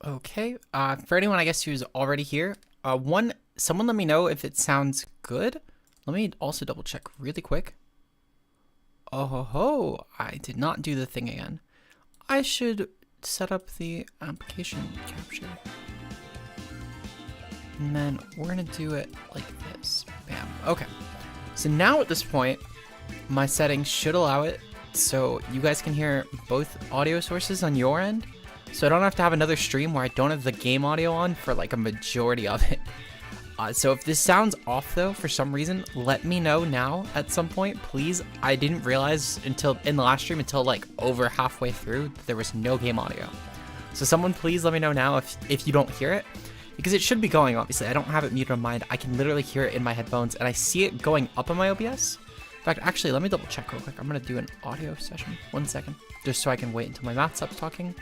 Okay, for anyone I guess who's already here, someone let me know if it sounds good. Let me also double check really quick. Oh ho ho, I did not do the thing again. I should set up the application capture. And then we're gonna do it like this. Bam. Okay. So now at this point, my settings should allow it so you guys can hear both audio sources on your end. So I don't have to have another stream where I don't have the game audio on for like a majority of it. So if this sounds off though, for some reason, let me know now at some point, please. I didn't realize until in the last stream, until like over halfway through, that there was no game audio. So someone please let me know now if you don't hear it, because it should be going, obviously. I don't have it muted on mine. I can literally hear it in my headphones and I see it going up on my OBS. In fact, actually, let me double check real quick. I'm gonna do an audio session. 1 second, just so I can wait until my math stops talking.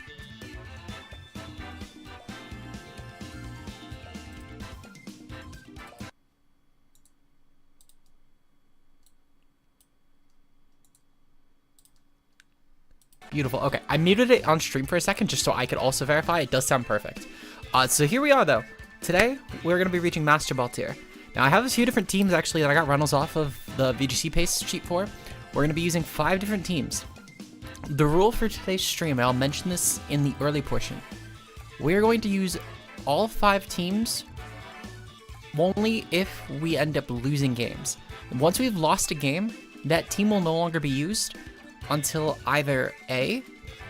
Beautiful. Okay, I muted it on stream for a second just so I could also verify. It does sound perfect. So here we are though. Today, we're going to be reaching Master Ball tier. Now, I have a few different teams actually that I got rentals off of the VGC Pace sheet for. We're going to be using 5 different teams. The rule for today's stream, and I'll mention this in the early portion, we're going to use all 5 teams only if we end up losing games. Once we've lost a game, that team will no longer be used until either A,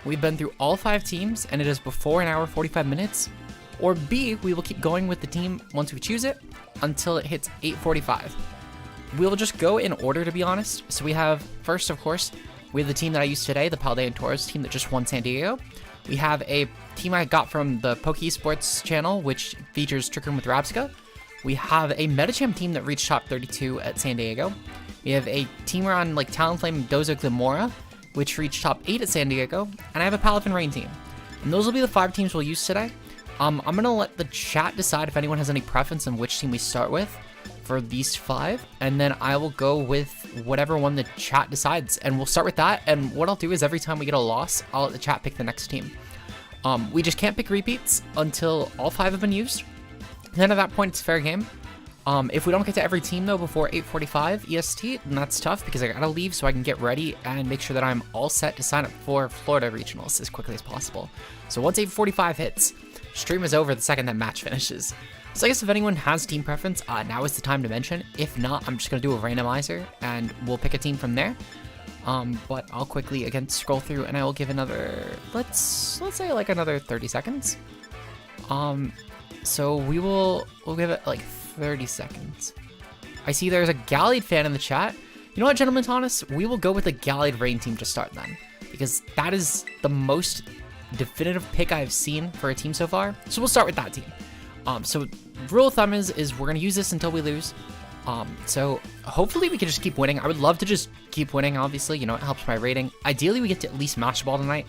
we've been through all 5 teams and it is before an hour 45 minutes, or B, we will keep going with the team once we choose it until it hits 8:45. We'll just go in order, to be honest. So we have, first of course, we have the team that I used today, the Paldean Tours team that just won San Diego. We have a team I got from the Poke Esports channel, which features Trick Room with Rabsca. We have a Metacham team that reached top 32 at San Diego. We have a team on like Talonflame Dozo Glimora, which reached top 8 at San Diego, and I have a Palafin Rain team. And those will be the 5 teams we'll use today. I'm gonna let the chat decide if anyone has any preference on which team we start with for these 5, and then I will go with whatever one the chat decides, and we'll start with that. And what I'll do is every time we get a loss, I'll let the chat pick the next team. We just can't pick repeats until all 5 have been used. And then at that point, it's fair game. If we don't get to every team though before 8:45 EST, then that's tough because I gotta leave so I can get ready and make sure that I'm all set to sign up for Florida Regionals as quickly as possible. So once 8:45 hits, stream is over the second that match finishes. So I guess if anyone has team preference, now is the time to mention. If not, I'm just gonna do a randomizer and we'll pick a team from there. But I'll quickly again scroll through and I will give another, let's say like another 30 seconds. So we'll give it like 30 seconds. I see there's a Gallied fan in the chat. You know what, Gentleman Thomas? We will go with the Gallied Rain team to start then, because that is the most definitive pick I've seen for a team so far. So we'll start with that team. So rule of thumb is we're gonna use this until we lose. So hopefully we can just keep winning. I would love to just keep winning, obviously, you know, it helps my rating. Ideally we get to at least Master Ball tonight.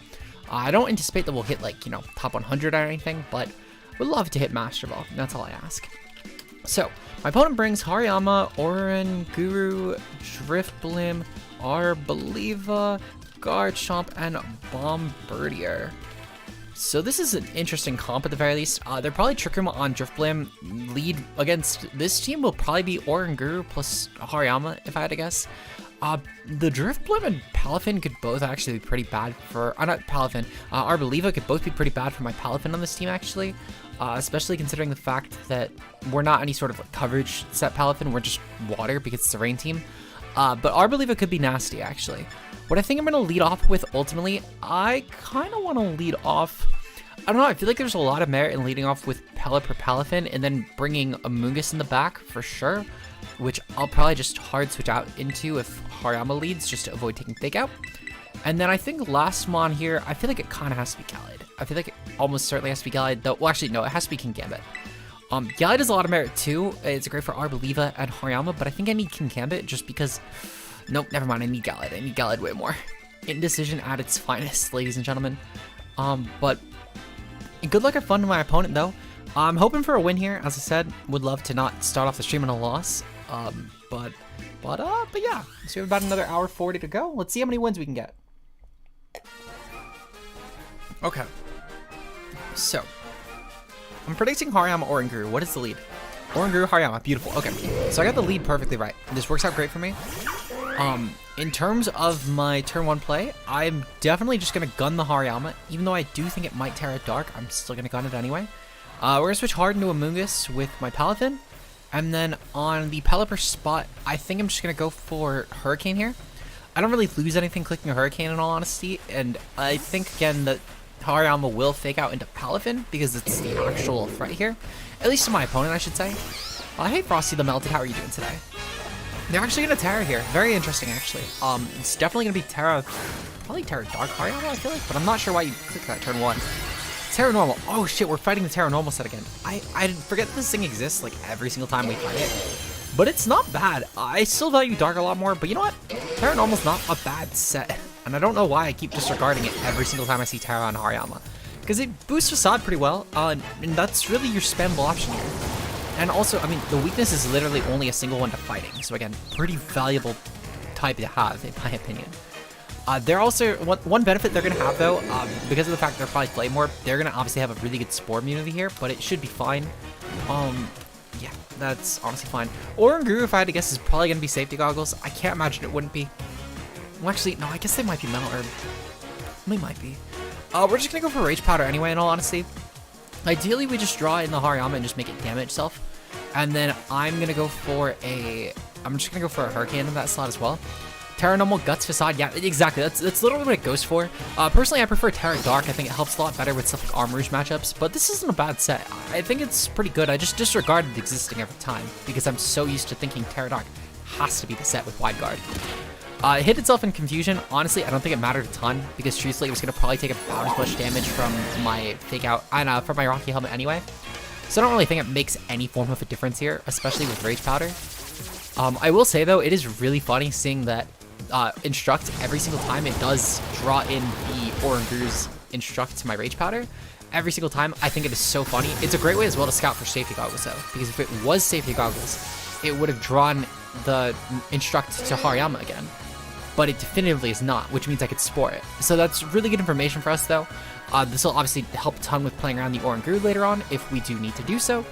I don't anticipate that we'll hit like, you know, top 100 or anything, but would love to hit Master Ball. That's all I ask. So, my opponent brings Hariyama, Orin, Guru, Driftblim, Arboliva, Garchomp, and Bombardier. So this is an interesting comp at the very least. They're probably Trick Room on Driftblim. Lead against this team will probably be Orin, Guru plus Hariyama, if I had to guess. The Driftblim and Palafin could both actually be pretty bad for, not Palafin, Arboliva could both be pretty bad for my Palafin on this team actually. Especially considering the fact that we're not any sort of like coverage set Palafin, we're just water because it's a rain team. But Arboliva could be nasty actually. What I think I'm going to lead off with ultimately, I kind of want to lead off, I don't know, I feel like there's a lot of merit in leading off with Pella per Palafin and then bringing Amoonguss in the back for sure, which I'll probably just hard switch out into if Hariyama leads just to avoid taking fake out. And then I think last mon here, I feel like it kind of has to be Gallied. I feel like it almost certainly has to be Gallied, though. Well, actually, no, it has to be King Gambit. Gallied has a lot of merit too. It's great for Arboliva and Hariyama, but I think I need King Gambit just because. Nope, never mind. I need Gallied. I need Gallied way more. Indecision at its finest, ladies and gentlemen. But good luck and fun to my opponent, though. I'm hoping for a win here. As I said, would love to not start off the stream in a loss. But yeah. So we have about another hour 40 to go. Let's see how many wins we can get. Okay. So, I'm predicting Hariyama Oranguru. What is the lead? Oranguru, Hariyama. Beautiful. Okay, so I got the lead perfectly right. This works out great for me. In terms of my turn 1 play, I'm definitely just going to gun the Hariyama. Even though I do think it might Terra Dark, I'm still going to gun it anyway. We're going to switch hard into Amoonguss with my Palafin. And then on the Pelipper spot, I think I'm just going to go for Hurricane here. I don't really lose anything clicking a Hurricane in all honesty. And I think, again, that Hariyama will fake out into Palafin because it's the actual threat here. At least to my opponent, I should say. Hey, Frosty the Melted, how are you doing today? They're actually going to Terra here. Very interesting, actually. It's definitely going to be Terra, probably Terra Dark Hariyama, I feel like, but I'm not sure why you clicked that turn 1. Terra Normal. Oh shit, we're fighting the Terra Normal set again. I forget that this thing exists like every single time we fight it. But it's not bad. I still value Dark a lot more, but you know what? Terra Normal's not a bad set. And I don't know why I keep disregarding it every single time I see Terra on Hariyama. Because it boosts Facade pretty well, and that's really your spammable option here. And also, I mean, the weakness is literally only a single one to fighting. So again, pretty valuable type to have, in my opinion. They're also, one benefit they're going to have though, because of the fact they're probably Flame Orb, they're going to obviously have a really good Spore immunity here, but it should be fine. Yeah, that's honestly fine. Oranguru, if I had to guess, is probably going to be Safety Goggles. I can't imagine it wouldn't be. Well, actually, no, I guess they might be Metal Herb. They might be. We're just going to go for Rage Powder anyway, in all honesty. Ideally, we just draw in the Hariyama and just make it damage itself. And then I'm going to go for I'm just going to go for a Hurricane in that slot as well. Terra Normal, Guts, Facade, yeah, exactly, that's literally what it goes for. Personally, I prefer Terra Dark. I think it helps a lot better with stuff like Armor Rouge matchups, but this isn't a bad set. I think it's pretty good. I just disregarded existing every time, because I'm so used to thinking Terra Dark has to be the set with Wide Guard. It hit itself in Confusion. Honestly, I don't think it mattered a ton, because truthfully, it was going to probably take about as much damage from my Fake Out, and from my Rocky Helmet anyway. So I don't really think it makes any form of a difference here, especially with Rage Powder. I will say, though, it is really funny seeing that Instruct every single time it does draw in the Oranguru's Instruct to my Rage Powder. Every single time, I think it is so funny. It's a great way as well to scout for Safety Goggles, though, because if it was Safety Goggles, it would have drawn the Instruct to Hariyama again. But it definitively is not, which means I could Spore it. So that's really good information for us, though. This will obviously help a ton with playing around the Oranguru later on, if we do need to do so.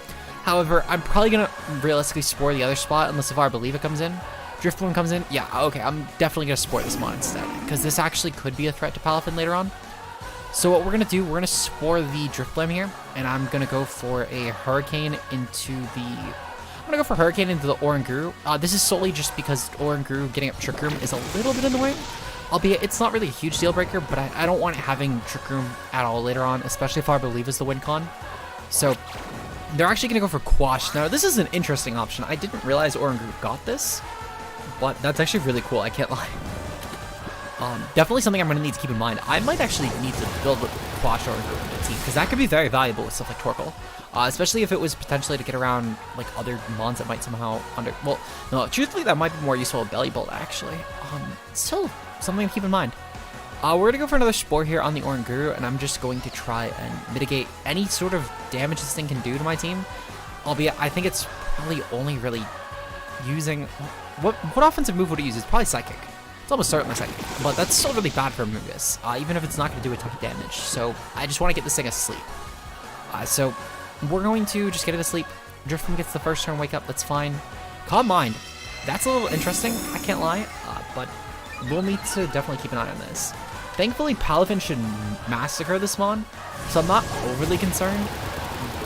However, I'm probably going to realistically Spore the other spot, unless if our Believer comes in. Drifloon comes in. Yeah, okay, I'm definitely going to Spore this mon instead, because this actually could be a threat to Palafin later on. So what we're going to do, we're going to Spore the Drifloon here, and I'm going to go for a Hurricane into the... I'm going to go for Hurricane into the Oranguru. This is solely just because Oranguru getting up Trick Room is a little bit annoying. Albeit, it's not really a huge deal breaker, but I don't want it having Trick Room at all later on, especially if I believe is the win con. So, they're actually going to go for Quash. Now, this is an interesting option. I didn't realize Oranguru got this, but that's actually really cool, I can't lie. Definitely something I'm going to need to keep in mind. I might actually need to build a Quash Oranguru into the team, because that could be very valuable with stuff like Torkoal. Especially if it was potentially to get around like other mons that might somehow well, no, truthfully that might be more useful with Belly Bolt actually. Still something to keep in mind. We're gonna go for another Spore here on the Oranguru, and I'm just going to try and mitigate any sort of damage this thing can do to my team. Albeit I think it's probably only really using what offensive move would it use? It's probably Psychic. It's almost certainly Psychic, but that's still really bad for Amoonguss, even if it's not going to do a ton of damage. So I just want to get this thing asleep. So we're going to just get it asleep. Drifloon gets the first turn wake up, that's fine. Calm Mind. That's a little interesting, I can't lie, but we'll need to definitely keep an eye on this. Thankfully, Palafin should massacre this mon, so I'm not overly concerned.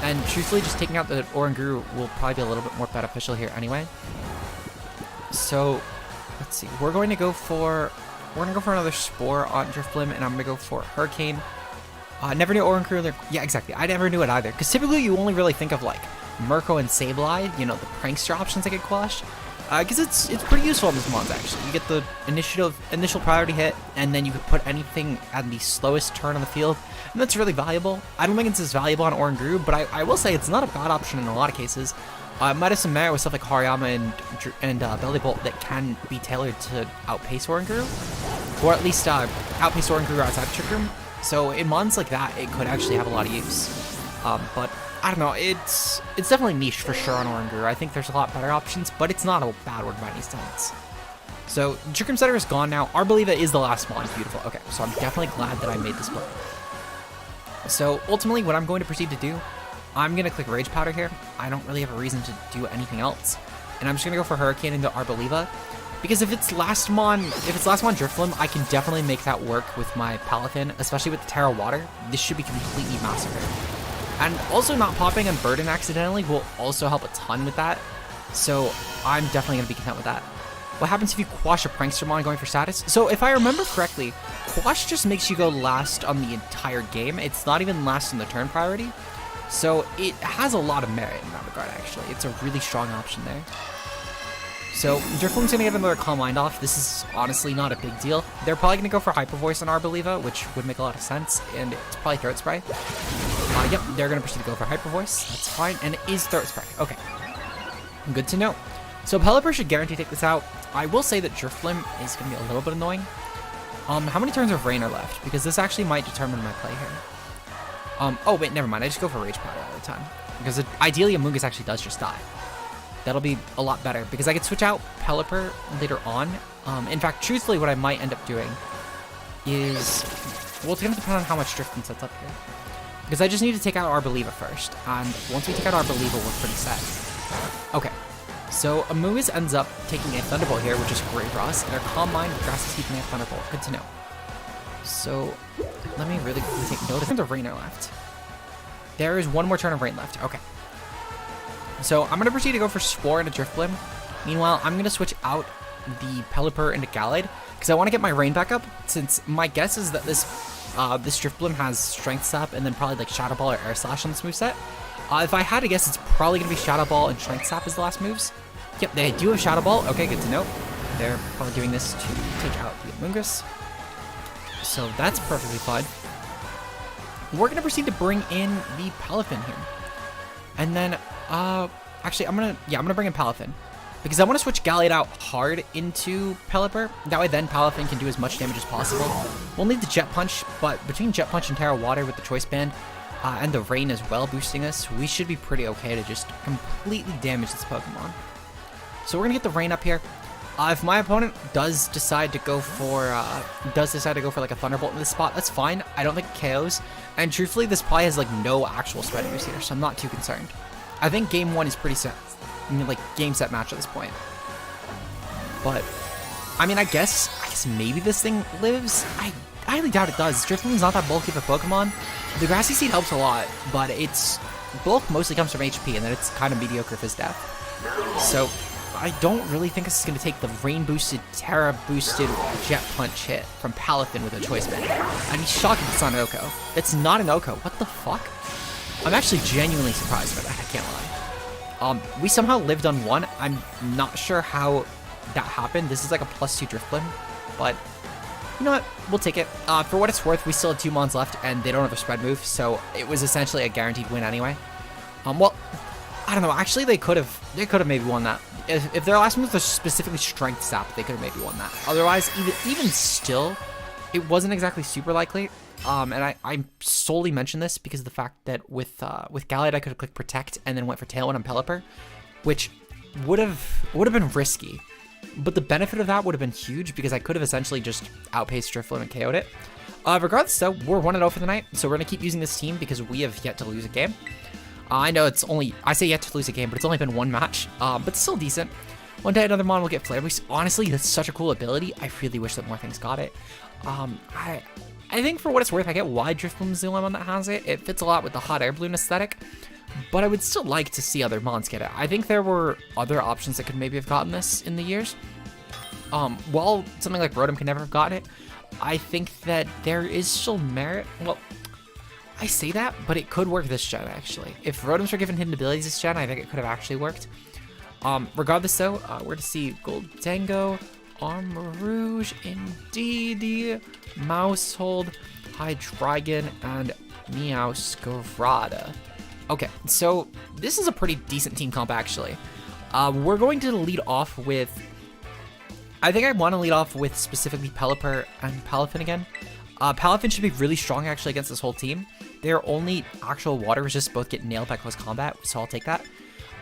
And truthfully, just taking out the Oranguru will probably be a little bit more beneficial here anyway. So, let's see. We're going to go for another Spore on Drifloon, and I'm going to go for Hurricane. Never knew Oranguru. Yeah, exactly. I never knew it either. Because typically you only really think of like Murko and Sableye, you know, the prankster options that get Quash. Because it's pretty useful on these mons actually. You get the initial priority hit, and then you can put anything at the slowest turn on the field, and that's really valuable. I don't think it's as valuable on Oranguru, but I will say it's not a bad option in a lot of cases. It might have some merit with stuff like Hariyama and Belly Bolt that can be tailored to outpace Oranguru, or at least outpace Oranguru outside of Trick Room. So in mons like that, it could actually have a lot of use. But I don't know, it's definitely niche for sure on Oranguru. I think there's a lot better options, but it's not a bad one by any sense. So Trick Room Setter is gone now. Arbeliva is the last mon. Beautiful. Okay, so I'm definitely glad that I made this play. So ultimately, what I'm going to proceed to do I'm going to click Rage Powder here. I don't really have a reason to do anything else. And I'm just going to go for Hurricane into Arboliva. Because if it's Lastmon Drifloon, I can definitely make that work with my Palafin, especially with the Terra Water. This should be completely massacred. And also not popping on Burden accidentally will also help a ton with that. So I'm definitely going to be content with that. What happens if you Quash a Prankstermon going for status? So if I remember correctly, Quash just makes you go last on the entire game. It's not even last in the turn priority. So it has a lot of merit in that regard, actually. It's a really strong option there. So Drifloon's gonna get another Calm Mind off. This is honestly not a big deal. They're probably gonna go for Hyper Voice on Arboliva, which would make a lot of sense, and it's probably Throat Spray. Yep, they're gonna proceed to go for Hyper Voice. That's fine, and it is Throat Spray. Okay, good to know. So Pelipper should guarantee take this out. I will say that Drifloon is gonna be a little bit annoying. How many turns of Rain are left? Because this actually might determine my play here. Oh wait, never mind. I just go for Rage Powder all the time because ideally Amoonguss actually does just die. That'll be a lot better because I could switch out Pelipper later on. In fact, truthfully, what I might end up doing is, well, it's going to depend on how much Drifloon sets up here. Because I just need to take out Arboliva first. And once we take out Arboliva, we're pretty set. Okay. So Amoonguss ends up taking a Thunderbolt here, which is great for us. And our Calm Mind, Grass is keeping a Thunderbolt. Good to know. So let me really quickly take notice. There's a Rainer left. There is one more turn of Rain left. Okay. So I'm going to proceed to go for Spore into Drifblim. Meanwhile, I'm going to switch out the Pelipper into Gallade because I want to get my Rain back up, since my guess is that this Drifblim has Strength Sap and then probably like Shadow Ball or Air Slash on this moveset. If I had to guess, it's probably going to be Shadow Ball and Strength Sap as the last moves. Yep, they do have Shadow Ball. Okay, good to know. They're probably doing this to take out the Amoonguss. So that's perfectly fine. We're going to proceed to bring in the Palafin here. And then, actually, I'm gonna bring in Palafin because I want to switch Gallade out hard into Pelipper. That way, then Palafin can do as much damage as possible. We'll need the Jet Punch, but between Jet Punch and Terra Water with the Choice Band and the Rain as well boosting us, we should be pretty okay to just completely damage this Pokemon. So we're gonna get the Rain up here. If my opponent does decide to go for like a Thunderbolt in this spot, that's fine. I don't think it KOs. And truthfully, this probably has like no actual spread boost here, so I'm not too concerned. I think game one is pretty set. I mean, like game set match at this point. But I mean, I guess maybe this thing lives. I highly doubt it does. Drifloon's not that bulky of a Pokemon. The Grassy Seed helps a lot, but its bulk mostly comes from HP, and then it's kind of mediocre for his death. So I don't really think this is going to take the Rain-boosted, Terra-boosted Jet Punch hit from Palafin with a Choice Band. I'd be shocked if it's not an Oko. It's not an Oko. What the fuck? I'm actually genuinely surprised by that, I can't lie. We somehow lived on one. I'm not sure how that happened. This is like a +2 Drifblim, but you know what? We'll take it. For what it's worth, we still have 2 Mons left, and they don't have a spread move, so it was essentially a guaranteed win anyway. Well, I don't know. Actually, they could have maybe won that. If their last move was specifically Strength Sap, they could have maybe won that. Otherwise, even still, it wasn't exactly super likely. And I solely mention this because of the fact that with Gallade, I could have clicked Protect and then went for Tailwind on Pelipper, which would have been risky. But the benefit of that would have been huge because I could have essentially just outpaced Drifloon and KO'd it. Regardless, though, we're 1-0 for the night, so we're going to keep using this team because we have yet to lose a game. I know I say yet to lose a game, but it's only been 1 match, but still decent. One day another Mon will get Flare Boost. Honestly, that's such a cool ability. I really wish that more things got it. I think for what it's worth, I get why Drifloon's the only one that has it. It fits a lot with the Hot Air Balloon aesthetic, but I would still like to see other Mons get it. I think there were other options that could maybe have gotten this in the years. While something like Rotom can never have gotten it, I think that there is still merit. Well, I say that, but it could work this gen, actually. If Rotoms were given hidden abilities this gen, I think it could have actually worked. Regardless, though, we're to see Goldango, Armarouge, Indeedee, Mousehold, Hydreigon, and Meowscarada. Okay, so this is a pretty decent team comp, actually. We're going to lead off with... I think I want to lead off with specifically Pelipper and Palafin again. Palafin should be really strong, actually, against this whole team. Their only actual water resist both get nailed by close combat, so I'll take that.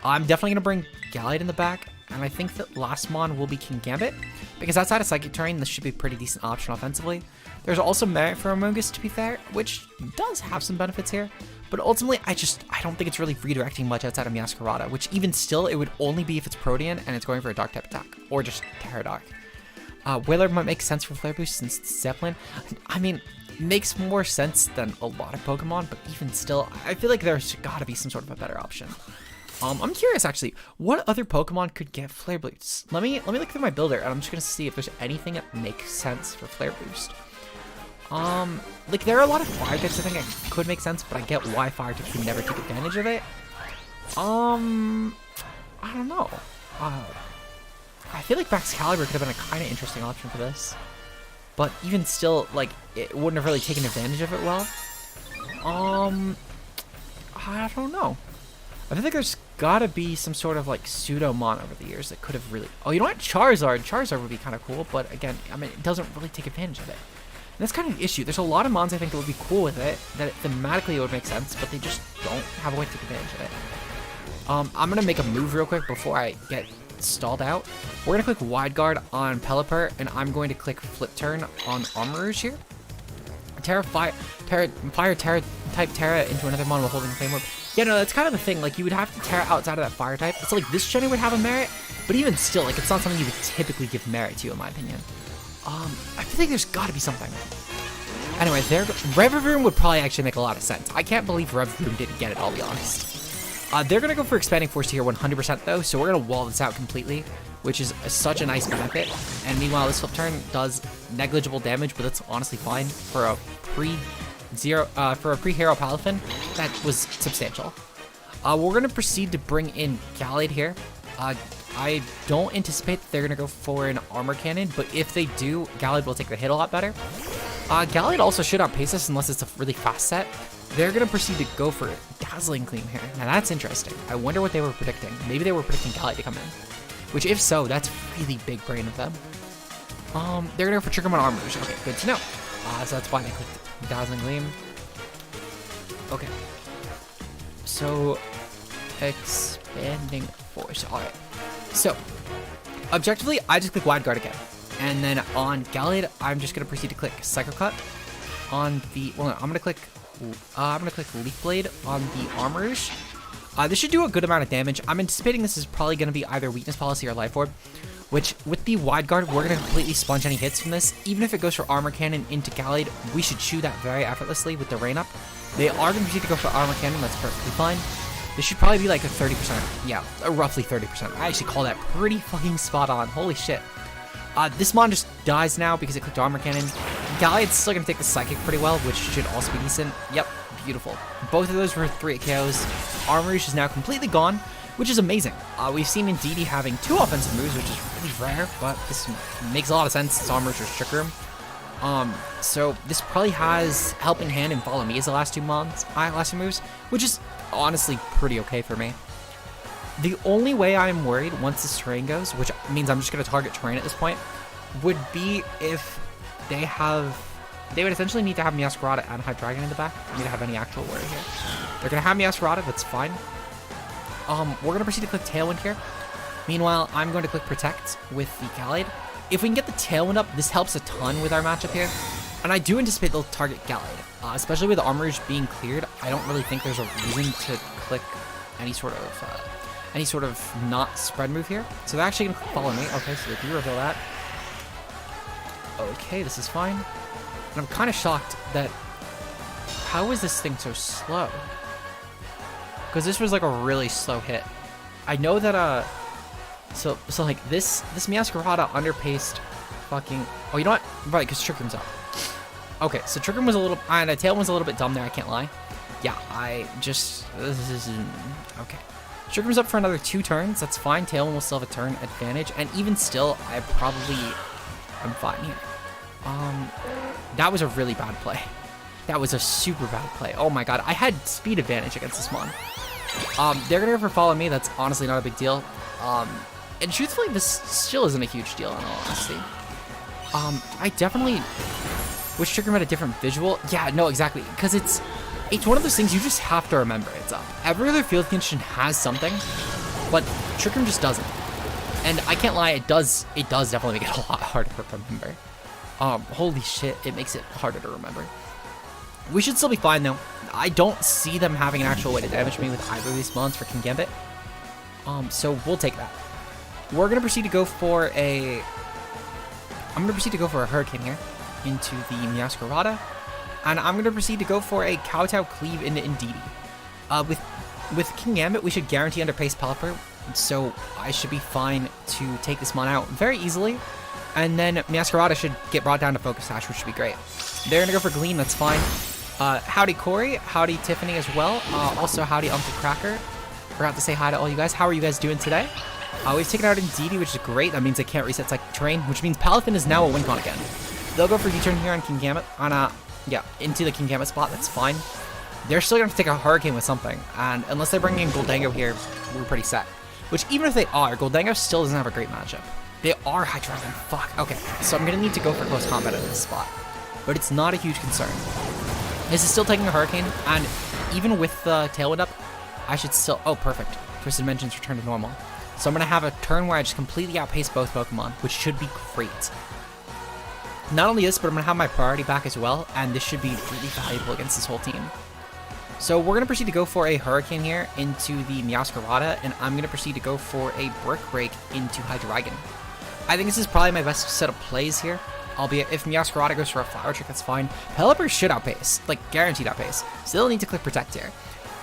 I'm definitely going to bring Gallade in the back, and I think that last Mon will be King Gambit, because outside of Psychic Terrain, this should be a pretty decent option offensively. There's also merit for Amoonguss, to be fair, which does have some benefits here, But ultimately, I don't think it's really redirecting much outside of Meowscarada, which even still, it would only be if it's Protean and it's going for a Dark type attack, or just Terra Dark. Whaler might make sense for Flare Boost since it's Zeppelin. I mean, makes more sense than a lot of Pokemon, but even still, I feel like there's gotta be some sort of a better option. I'm curious actually, what other Pokemon could get Flare Boosts? Let me look through my builder, and I'm just gonna see if there's anything that makes sense for Flare Boost. Like there are a lot of fire types I think that could make sense, but I get why fire types would never take advantage of it. I don't know. I feel like Excalibur could have been a kind of interesting option for this, but even still, like it wouldn't have really taken advantage of it well. I don't know. I feel like there's gotta be some sort of like Pseudomon over the years that could have really. Oh, you know what? Charizard would be kind of cool, but again, I mean, it doesn't really take advantage of it. And that's kind of the issue. There's a lot of mons I think that would be cool with it, that thematically it would make sense, but they just don't have a way to take advantage of it. I'm gonna make a move real quick before I get stalled out. We're gonna click Wide Guard on Pelipper, and I'm going to click Flip Turn on Armarouge here. Fire type Terra into another mon while holding Flame Orb. Yeah, no, that's kind of the thing. Like, you would have to Terra outside of that fire type. It's like this Jenny would have a merit, but even still, like, it's not something you would typically give merit to, in my opinion. I feel like there's got to be something. Anyway, Revavroom would probably actually make a lot of sense. I can't believe Revavroom didn't get it, I'll be honest. They're going to go for Expanding Force here 100% though, so we're going to wall this out completely, which is such a nice benefit. And meanwhile, this Flip Turn does negligible damage, but that's honestly fine for a pre-Hero Palafin. That was substantial. We're going to proceed to bring in Gallade here. I don't anticipate that they're going to go for an Armor Cannon, but if they do, Gallade will take the hit a lot better. Gallade also should outpace us unless it's a really fast set. They're going to proceed to go for Dazzling Gleam here. Now that's interesting. I wonder what they were predicting. Maybe they were predicting Gallade to come in. Which, if so, that's really big brain of them. They're going to go for Triggermon Armarouge. Okay, good to know. So that's why they clicked Dazzling Gleam. Okay. So, Expanding Force. Alright. So, objectively, I just click Wide Guard again. And then on Gallade, I'm just going to proceed to click Psycho Cut on the... Well, no, I'm going to click Leaf Blade on the Armarouge. This should do a good amount of damage. I'm anticipating this is probably going to be either Weakness Policy or Life Orb, which with the Wide Guard, we're going to completely sponge any hits from this. Even if it goes for Armor Cannon into Gallade, we should chew that very effortlessly with the Rain Up. They are going to proceed to go for Armor Cannon. That's perfectly fine. This should probably be like a 30%. Yeah, roughly 30%. I actually call that pretty fucking spot on. Holy shit. This mon just dies now because it clicked Armor Cannon. Gallade's still going to take the Psychic pretty well, which should also be decent. Yep, beautiful. Both of those were 3 KOs. Armarouge is now completely gone, which is amazing. We've seen Indeedee having 2 offensive moves, which is really rare, but this makes a lot of sense. It's Armarouge or Trick Room. So this probably has Helping Hand and Follow Me as the last two moves, which is honestly pretty okay for me. The only way I'm worried once this terrain goes, which means I'm just going to target terrain at this point, would be if they would essentially need to have Meowscarada and Hydreigon in the back for me to have any actual worry here. They're going to have Meowscarada, that's fine. We're going to proceed to click Tailwind here. Meanwhile, I'm going to click Protect with the Gallade. If we can get the Tailwind up, this helps a ton with our matchup here. And I do anticipate they'll target Gallade. Especially with the Armarouge being cleared, I don't really think there's a reason to click any sort of not spread move here. So they're actually going to follow me. Okay, so they do reveal that. Okay, this is fine. And I'm kind of shocked that... How is this thing so slow? Because this was like a really slow hit. I know that, So like, this Meowscarada underpaced fucking... Oh, you know what? Right, because Trick Room's up. Okay, so Trick Room was a little... And Tailwind was a little bit dumb there, I can't lie. Yeah, this is... Okay. Trick Room's up for another 2 turns. That's fine. Tailwind will still have a turn advantage. And even still, I'm fine here. That was a really bad play. That was a super bad play. Oh my god. I had speed advantage against this mon. They're gonna go for Follow Me. That's honestly not a big deal. And truthfully, this still isn't a huge deal in all honesty. I definitely wish Trick Room had a different visual. Yeah, no, exactly. Because it's one of those things you just have to remember it's up. Every other field condition has something, but Trick Room just doesn't. And I can't lie, it does definitely make it a lot harder to remember. Holy shit, it makes it harder to remember. We should still be fine though. I don't see them having an actual way to damage me with either of these mons for King Gambit. So we'll take that. We're gonna proceed to go for a... I'm gonna proceed to go for a Hurricane here into the Meowscarada. And I'm gonna proceed to go for a Kowtow Cleave into Indeedee. With King Gambit, we should guarantee underpace Pelipper, so I should be fine to take this mon out very easily. And then Meowscarada should get brought down to Focus Sash, which should be great. They're gonna go for Gleam, that's fine. Howdy Corey, howdy Tiffany as well. Also howdy Uncle Cracker. Forgot to say hi to all you guys. How are you guys doing today? We've taken out Indeedee, which is great. That means they can't reset Psychic Terrain, which means Palafin is now a win con again. They'll go for U-turn here on King Gambit, yeah, into the King Gambit spot. That's fine. They're still going to take a Hurricane with something, and unless they're bringing in Goldango here, we're pretty set. Which, even if they are, Goldango still doesn't have a great matchup. They are Hydreigon. Fuck. Okay, so I'm going to need to go for close combat in this spot, but it's not a huge concern. This is still taking a Hurricane, and even with the Tailwind up, I should still... Oh, perfect. Twisted Dimensions return to normal. So I'm going to have a turn where I just completely outpace both Pokemon, which should be great. Not only this, but I'm going to have my priority back as well, and this should be really valuable against this whole team. So we're going to proceed to go for a Hurricane here into the Meowscarada, and I'm going to proceed to go for a Brick Break into Hydreigon. I think this is probably my best set of plays here, albeit if Meowscarada goes for a Flower Trick, that's fine. Pelipper should outpace, like guaranteed outpace. Still need to click Protect here.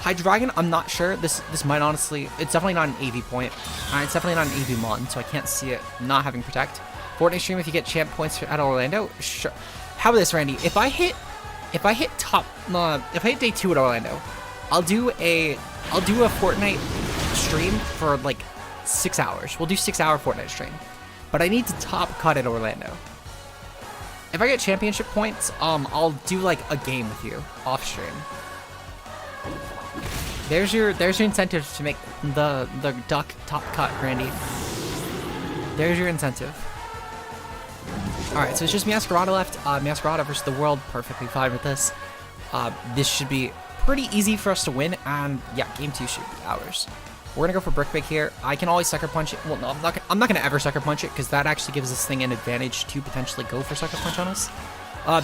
Hydreigon, I'm not sure. This might honestly... It's definitely not an AV point. It's definitely not an AV mon, so I can't see it not having Protect. Fortnite stream, if you get champ points at Orlando, sure. How about this, Randy? If I hit day 2 at Orlando, I'll do a Fortnite stream for like 6 hours. We'll do 6-hour Fortnite stream, but I need to top cut at Orlando. If I get championship points, I'll do like a game with you off stream. There's your incentive to make the duck top cut, Randy. There's your incentive. Alright, so it's just Meowscarada left. Meowscarada versus the world, perfectly fine with this. This should be pretty easy for us to win, and yeah, game 2 should be ours. We're gonna go for Brick Break here. I can always Sucker Punch it. Well, no, I'm not gonna ever Sucker Punch it, because that actually gives this thing an advantage to potentially go for Sucker Punch on us.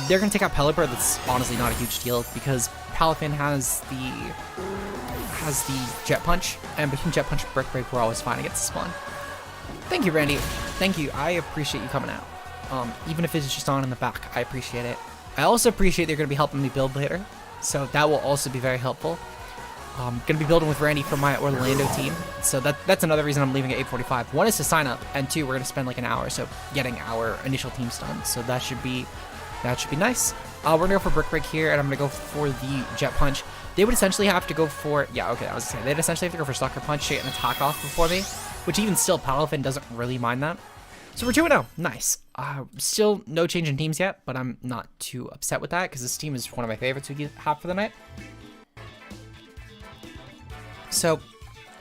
They're gonna take out Pelipper. That's honestly not a huge deal, because Palafin has the Jet Punch, and between Jet Punch and Brick Break, we're always fine against this spawn. Thank you, Randy. Thank you. I appreciate you coming out. Even if it's just on in the back, I appreciate it. I also appreciate they're going to be helping me build later, so that will also be very helpful. I'm going to be building with Randy for my Orlando team, so that's another reason I'm leaving at 8:45. One is to sign up, and two, we're going to spend like an hour so getting our initial teams done. So that should be nice. We're going to go for Brick Break here, and I'm going to go for the Jet Punch. They would essentially have to go for... Yeah, okay, I was going to say, they'd essentially have to go for Sucker Punch to get an attack off before me, which even still, Palafin doesn't really mind that. So we're 2-0. Nice. Still no change in teams yet, but I'm not too upset with that, because this team is one of my favorites we have for the night. So,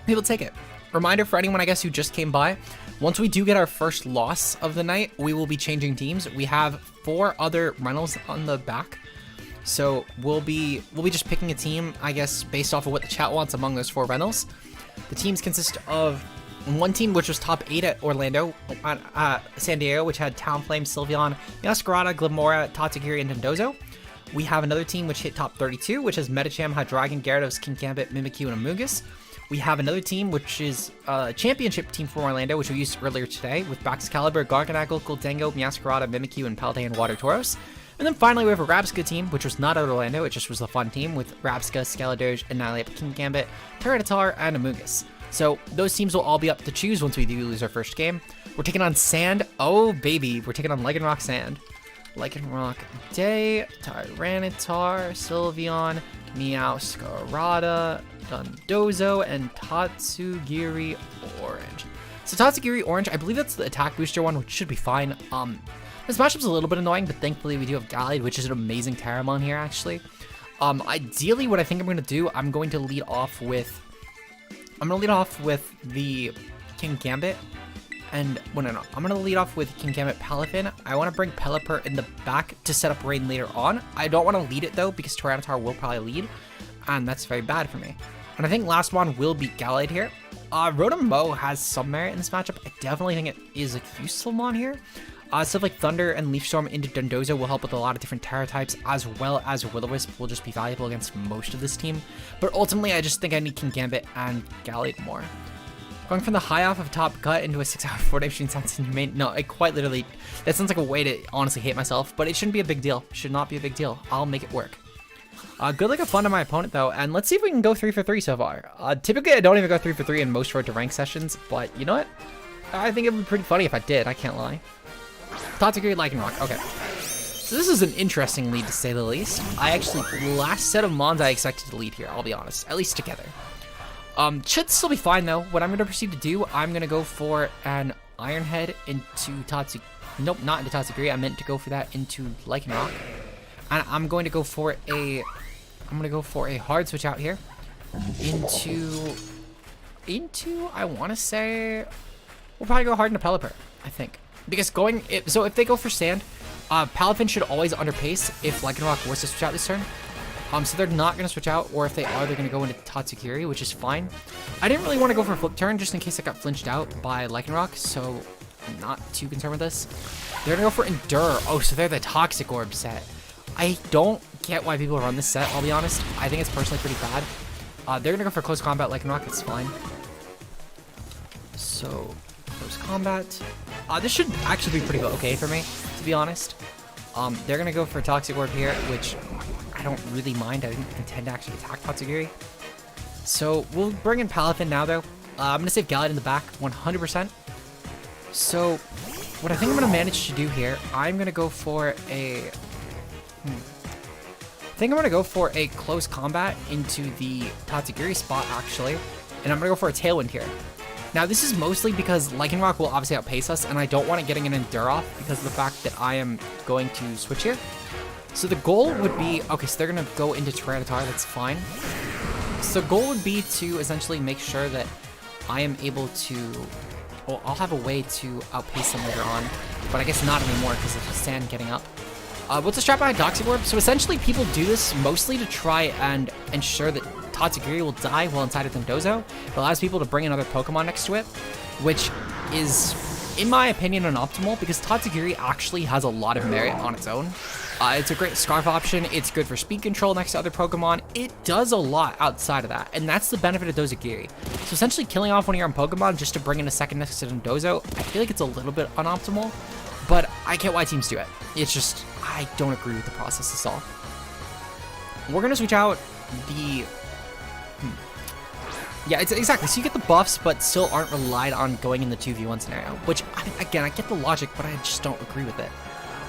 people take it. Reminder for anyone, I guess, who just came by, once we do get our first loss of the night, we will be changing teams. We have 4 other rentals on the back, so we'll be just picking a team, I guess, based off of what the chat wants among those 4 rentals. The teams consist of one team, which was top 8 at Orlando, San Diego, which had Talonflame, Sylveon, Meowscarada, Glimmora, Tatsugiri, and Dondozo. We have another team which hit top 32, which has Medicham, Hydreigon, Gyarados, King Gambit, Mimikyu, and Amoonguss. We have another team which is a championship team from Orlando, which we used earlier today, with Baxcalibur, Garganacl, Goldango, Meowscarada, Mimikyu, and Paldean, and Water Tauros. And then finally, we have a Rabsca team, which was not at Orlando, it just was a fun team, with Rabsca, Skeledirge, Annihilate, King Gambit, Tyranitar, and Amoonguss. So those teams will all be up to choose once we do lose our first game. We're taking on Sand. Oh, baby. We're taking on Lycanroc Sand. Lycanroc Day, Tyranitar, Sylveon, Meowscarada, Dondozo, and Tatsugiri Orange. So Tatsugiri Orange, I believe that's the attack booster one, which should be fine. This matchup's a little bit annoying, but thankfully we do have Gallade, which is an amazing Terramon here, actually. Ideally, what I think I'm going to do, I'm going to lead off with the King Gambit, and I'm going to lead off with King Gambit Palafin. I want to bring Pelipper in the back to set up Rain later on. I don't want to lead it though, because Tyranitar will probably lead, and that's very bad for me. And I think last one will be Gallade here. Rotom Mo has some merit in this matchup. I definitely think it is a useful mon here. Stuff like Thunder and Leaf Storm into Dondozo will help with a lot of different Terra types, as well as Will-O-Wisp will just be valuable against most of this team. But ultimately, I just think I need Kingambit and Gallade more. Going from the high off of top gut into a 6-hour 4-day machine sounds inhumane. No, I quite literally, that sounds like a way to honestly hate myself, but it shouldn't be a big deal. Should not be a big deal. I'll make it work. Good luck and fun to my opponent though, and let's see if we can go 3 for 3 so far. Typically I don't even go 3 for 3 in most road to rank sessions, but you know what? I think it would be pretty funny if I did, I can't lie. Tatsugiri, Lycanroc, okay. So this is an interesting lead to say the least. I actually, last set of Mons I expected to lead here, I'll be honest, at least together. Should still be fine though. What I'm going to proceed to do, I'm going to go for an Iron Head into Tatsugiri. Nope, not into Tatsugiri. I meant to go for that into Lycanroc. And I'm going to go for a hard switch out here into I want to say we'll probably go hard into Pelipper, I think. Because if they go for Sand, Palafin should always underpace if Lycanroc was to switch out this turn. So they're not going to switch out, or if they are, they're going to go into Tatsugiri, which is fine. I didn't really want to go for a flip turn just in case I got flinched out by Lycanroc, so I'm not too concerned with this. They're going to go for Endure. Oh, so they're the Toxic Orb set. I don't get why people run this set, I'll be honest. I think it's personally pretty bad. They're going to go for Close Combat Lycanroc, it's fine. So, Close Combat. This should actually be pretty okay for me, to be honest. They're going to go for Toxic Orb here, which I don't really mind. I didn't intend to actually attack Tatsugiri. So we'll bring in Palafin now, though. I'm going to save Gallade in the back, 100%. So what I think I'm going to manage to do here, I'm going to go for a... I think I'm going to go for a Close Combat into the Tatsugiri spot, actually. And I'm going to go for a Tailwind here. Now, this is mostly because Lycanroc will obviously outpace us, and I don't want it getting an Endure off because of the fact that I am going to switch here. So the goal would be... Okay, so they're going to go into Tyranitar, that's fine. So the goal would be to essentially make sure that I am able to... Well, I'll have a way to outpace them later on, but I guess not anymore because of the Sand getting up. What's the strat behind Toxic Orb? So essentially people do this mostly to try and ensure that Tatsugiri will die while inside of Dondozo. It allows people to bring another Pokemon next to it, which is, in my opinion, unoptimal because Tatsugiri actually has a lot of merit on its own. It's a great Scarf option. It's good for speed control next to other Pokemon. It does a lot outside of that, and that's the benefit of Dozagiri. So essentially killing off one of your own Pokemon just to bring in a second next to Dondozo, I feel like it's a little bit unoptimal, but I get why teams do it. It's just, I don't agree with the process at all. We're going to switch out the... Yeah, it's exactly. So you get the buffs, but still aren't relied on going in the 2v1 scenario, which, again, I get the logic, but I just don't agree with it.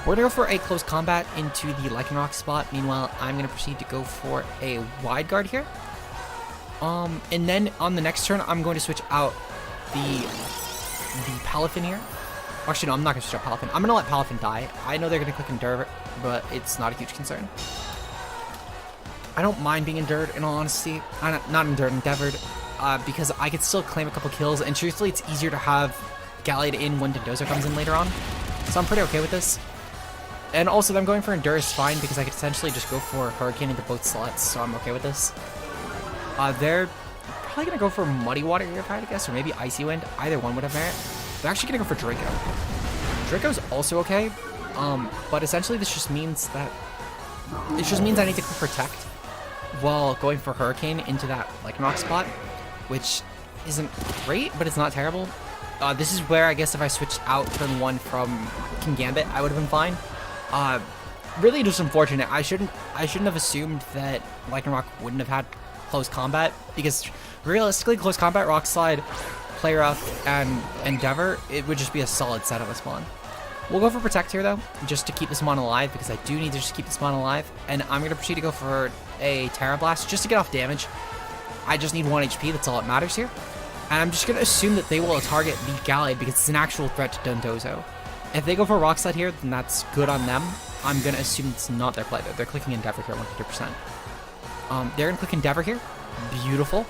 We're going to go for a Close Combat into the Lycanroc spot. Meanwhile, I'm going to proceed to go for a Wide Guard here. And then on the next turn, I'm going to switch out the Palafin here. Actually, no, I'm not going to switch out Palafin. I'm going to let Palafin die. I know they're going to click Endure, but it's not a huge concern. I don't mind being Endured, in all honesty. Not Endured, Endeavored, because I could still claim a couple kills, and truthfully, it's easier to have Gallade in when Dondozo comes in later on. So I'm pretty okay with this. And also, them going for Endure is fine, because I could essentially just go for Hurricane into both slots, so I'm okay with this. They're probably going to go for Muddy Water here, if I had to guess, or maybe Icy Wind. Either one would have merit. They're actually going to go for Draco. Draco's also okay, but essentially this just means that... It just means I need to click Protect while going for Hurricane into that Lycanroc spot, which isn't great, but it's not terrible. This is where I guess if I switched out turn 1 from Kingambit, I would have been fine. Really just unfortunate. I shouldn't have assumed that Lycanroc wouldn't have had Close Combat, because realistically, Close Combat, Rock Slide, Play Rough, and Endeavor, it would just be a solid set on this mon. We'll go for Protect here, though, just to keep this mon alive, because I do need to just keep this mon alive, and I'm going to proceed to go for a Terra Blast, just to get off damage. I just need 1 HP, that's all that matters here. And I'm just going to assume that they will target the Gallade, because it's an actual threat to Dondozo. If they go for Rock Slide here, then that's good on them. I'm going to assume it's not their play, though. They're clicking Endeavor here 100%. They're going to click Endeavor here. Beautiful.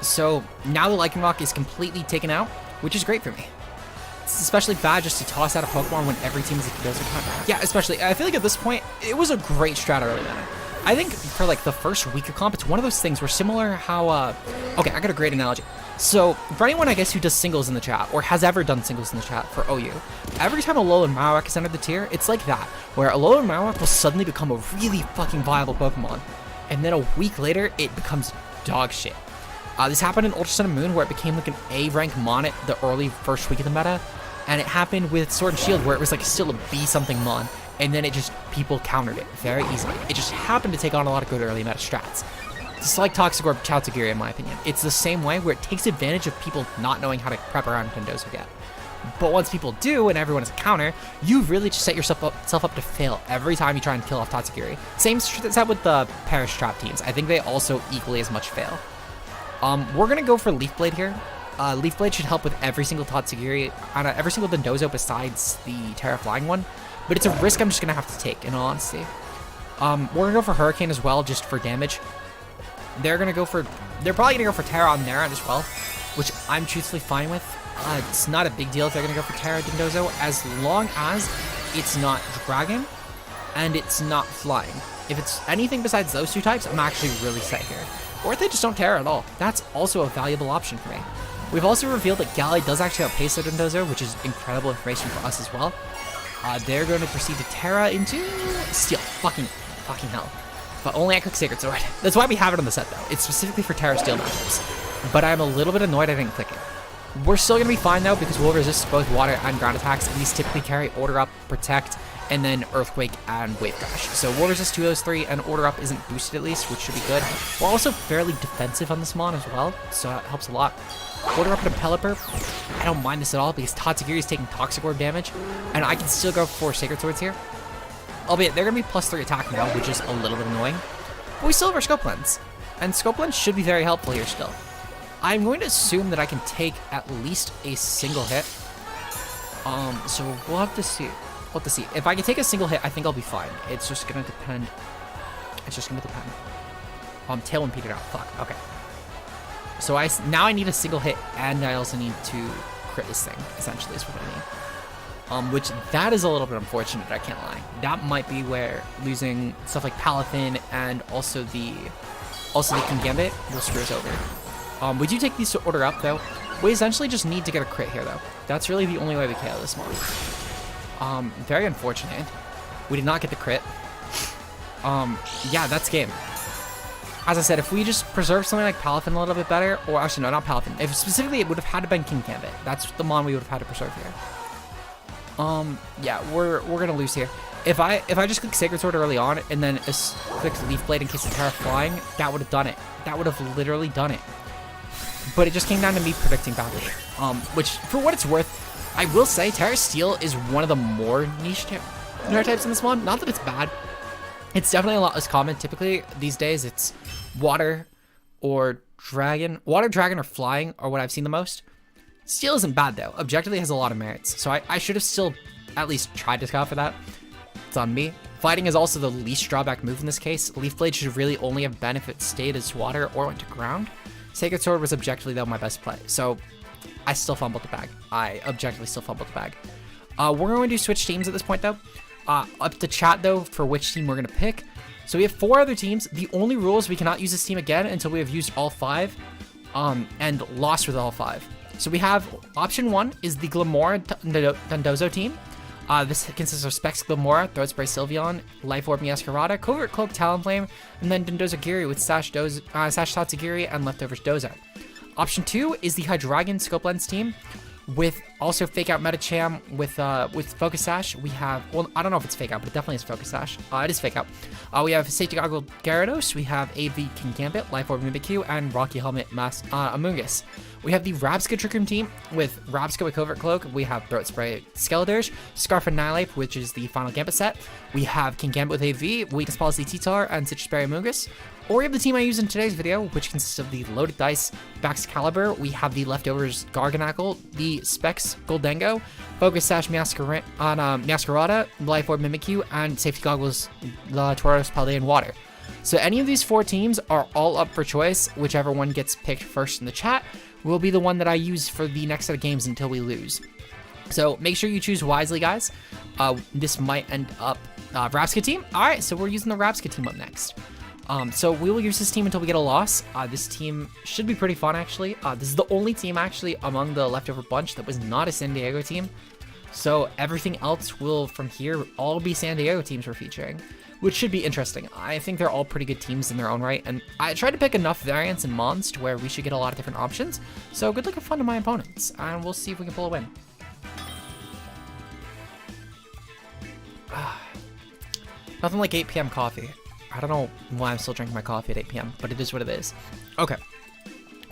So now the Lycanroc is completely taken out, which is great for me. It's especially bad just to toss out a Pokemon when every team is a Dondozo counter. Yeah, especially. I feel like at this point, it was a great strat early on. I think for like the first week of comp, it's one of those things where similar how, okay, I got a great analogy. So for anyone, I guess, who does singles in the chat or has ever done singles in the chat for OU, every time Alolan Marowak has entered the tier, it's like that, where Alolan Marowak will suddenly become a really fucking viable Pokemon. And then a week later, it becomes dog shit. This happened in Ultra Sun and Moon, where it became like an A rank Mon at the early first week of the meta. And it happened with Sword and Shield, where it was like still a B something Mon. And then it just, people countered it very easily. It just happened to take on a lot of good early meta strats. It's like Toxic Orb Chaotigiri, in my opinion. It's the same way, where it takes advantage of people not knowing how to prep around Dondozo yet. But once people do, and everyone is a counter, you really just set yourself up to fail every time you try and kill off Tatsugiri. Same set with the Perish Trap teams. I think they also equally as much fail. We're gonna go for Leaf Blade here. Leaf Blade should help with every single Tatsugiri, every single Dondozo besides the Terra Flying one. But it's a risk I'm just gonna have to take, in all honesty. We're gonna go for Hurricane as well, just for damage. They're probably gonna go for Terra on their end as well, which I'm truthfully fine with. It's not a big deal if they're gonna go for Terra Dondozo, as long as it's not Dragon and it's not Flying. If it's anything besides those two types, I'm actually really set here. Or if they just don't Terra at all, that's also a valuable option for me. We've also revealed that Gallade does actually outpace the Dondozo, which is incredible information for us as well. They're going to proceed to Terra into Steel. Fucking hell. But only I click Sacred Sword. That's why we have it on the set, though. It's specifically for Terra Steel matchups. But I'm a little bit annoyed I didn't click it. We're still going to be fine, though, because we'll resist both water and ground attacks, and these typically carry Order Up, Protect, and then Earthquake and Wave Crash. So we'll resist 2 of those 3, and Order Up isn't boosted at least, which should be good. We're also fairly defensive on this Mon as well, so that helps a lot. Order Up and a Pelipper, I don't mind this at all, because Tatsugiri is taking Toxic Orb damage, and I can still go for Sacred Swords here. Albeit, they're going to be +3 attack now, which is a little bit annoying. But we still have our Scope Lens, and Scope Lens should be very helpful here still. I'm going to assume that I can take at least a single hit. So we'll have to see. We'll have to see. If I can take a single hit, I think I'll be fine. It's just going to depend. It's just going to depend. Tailwind petered out. Fuck. Okay. So now I need a single hit, and I also need to crit this thing, essentially, is what I need. Which that is a little bit unfortunate, I can't lie. That might be where losing stuff like Palathin and also the King Gambit will screw us over. We do take these to Order Up, though. We essentially just need to get a crit here, though. That's really the only way we KO this Mon. Very unfortunate. We did not get the crit. Yeah, that's game. As I said, if we just preserve something like Palathin a little bit better, or actually no, not Palathin. If specifically it would have had to been King Gambit. That's the Mon we would have had to preserve here. Yeah, we're gonna lose here. If I just click Sacred Sword early on and then clicked Leaf Blade in case of Terra Flying, that would have done it. That would have literally done it. But it just came down to me predicting badly. Which, for what it's worth, I will say Terra Steel is one of the more niche Terra types in this Mon. Not that it's bad. It's definitely a lot less common. Typically, these days, it's Water or Dragon. Water, Dragon, or Flying are what I've seen the most. Steel isn't bad, though. Objectively, it has a lot of merits. So I should have still at least tried to scout for that. It's on me. Fighting is also the least drawback move in this case. Leaf Blade should really only have been if it stayed as water or went to ground. Sacred Sword was objectively, though, my best play. So I still fumbled the bag. I objectively still fumbled the bag. We're going to switch teams at this point, though. Up to chat, though, for which team we're going to pick. So we have 4 other teams. The only rule is we cannot use this team again until we have used all 5 and lost with all 5. So we have option 1 is the Glamora Dondozo team. This consists of Specs Glamora, Throat Spray Sylveon, Life Orb Miascarada, Covert Cloak Talonflame, and then Dondozo Giri with Sash Tatsugiri and Leftovers Dozo. Option 2 is the Hydreigon Scope Lens team with also Fake Out Metacham with Focus Sash. We have, well, I don't know if it's Fake Out, but it definitely is Focus Sash. It is Fake Out. We have Safety Goggle Gyarados, we have AV King Gambit, Life Orb Mimikyu, and Rocky Helmet Amoonguss. We have the Rabsca Trick Room team with Rabsca with Covert Cloak. We have Throat Spray Skeledirge, Scarf Annihilate, which is the final Gambit set. We have King Gambit with AV, Weakness Policy T-Tar, and Citrus Berry Amoonguss. Or we have the team I used in today's video, which consists of the Loaded Dice Baxcalibur. We have the Leftovers Garganackle, the Specs Goldengo, Focus Sash Miascarada, Life Orb Mimikyu, and Safety Goggles La Tauros Paldean Water. So any of these 4 teams are all up for choice. Whichever one gets picked first in the chat will be the one that I use for the next set of games until we lose. So make sure you choose wisely, guys. This might end up Rabsca team. All right, so we're using the Rabsca team up next. So we will use this team until we get a loss. This team should be pretty fun, actually. This is the only team, actually, among the leftover bunch that was not a San Diego team. So everything else will, from here, all be San Diego teams we're featuring, which should be interesting. I think they're all pretty good teams in their own right, and I tried to pick enough variants and mons to where we should get a lot of different options. So good luck and fun to my opponents, and we'll see if we can pull a win. Nothing like 8 p.m. coffee. I don't know why I'm still drinking my coffee at 8 p.m., but it is what it is. Okay.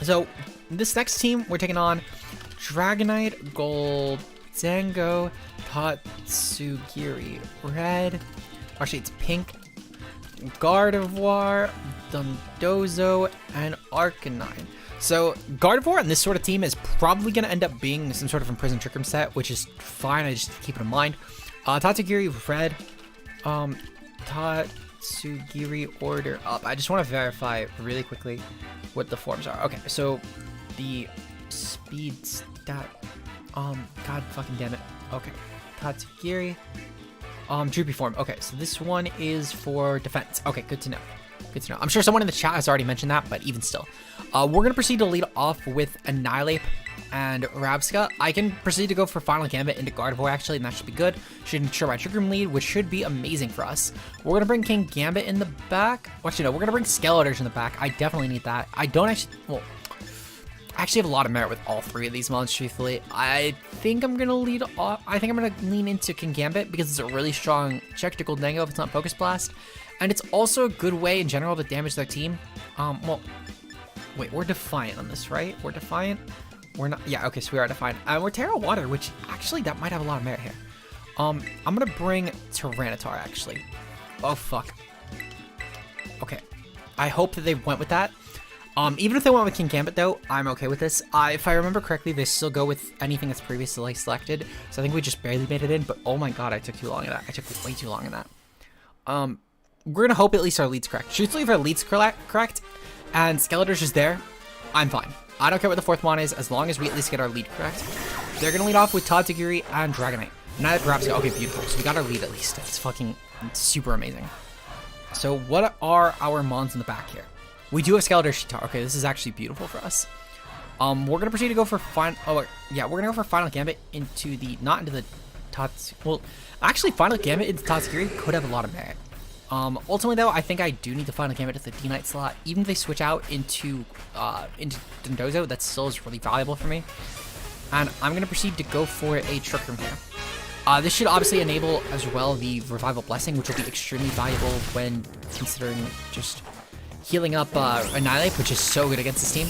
So, this next team, we're taking on Dragonite, Gold, Zango, Tatsugiri, Red. Actually, it's Pink, Gardevoir, Dondozo, and Arcanine. So, Gardevoir and this sort of team is probably going to end up being some sort of imprisoned Trick Room set, which is fine. I just keep it in mind. Tatsugiri, Red. Tatsugiri order up. I just want to verify really quickly what the forms are. Okay, so the speed stat. God fucking damn it. Okay, Tatsugiri. Droopy form. Okay, so this one is for defense. Okay, good to know. Good to know. I'm sure someone in the chat has already mentioned that, but even still. We're going to proceed to lead off with Annihilate and Rabsca. I can proceed to go for Final Gambit into Gardevoir, actually, and that should be good. Should ensure my Trick Room lead, which should be amazing for us. We're going to bring King Gambit in the back. Well, actually, no, we're going to bring Skeletors in the back. I definitely need that. I don't actually... Well, I actually have a lot of merit with all three of these mons, truthfully. I think I'm going to lead off... I think I'm going to lean into King Gambit because it's a really strong check to Goldengo if it's not Focus Blast. And it's also a good way in general to damage their team. Well... Wait, we're Defiant on this, right? We're Defiant? We're not... Yeah, okay, so we are Defiant. And we're Terra Water, which actually, that might have a lot of merit here. I'm going to bring Tyranitar, actually. Oh, fuck. Okay. I hope that they went with that. Even if they went with King Gambit, though, I'm okay with this. If I remember correctly, they still go with anything that's previously selected. So I think we just barely made it in. But oh my god, I took too long in that. I took way too long in that. We're going to hope at least our lead's correct. Truthfully, if our lead's correct and Skeletor's just there, I'm fine. I don't care what the fourth mon is, as long as we at least get our lead correct. They're going to lead off with Tatsugiri and Dragonite. Now perhaps, okay, beautiful. So we got our lead at least. That's fucking super amazing. So what are our mons in the back here? We do have Skeletor Shitar. Okay, this is actually beautiful for us. We're going to proceed to go for Final... Oh, yeah, we're going to go for Final Gambit into the... Not into the Tats... Well, actually, Final Gambit into Tatsugiri could have a lot of merit. Ultimately, though, I think I do need the Final Gambit at the D-Knight slot. Even if they switch out into Dondozo, that still is really valuable for me. And I'm going to proceed to go for a Trick Room here. This should obviously enable as well the Revival Blessing, which will be extremely valuable when considering just healing up Annihilate, which is so good against this team.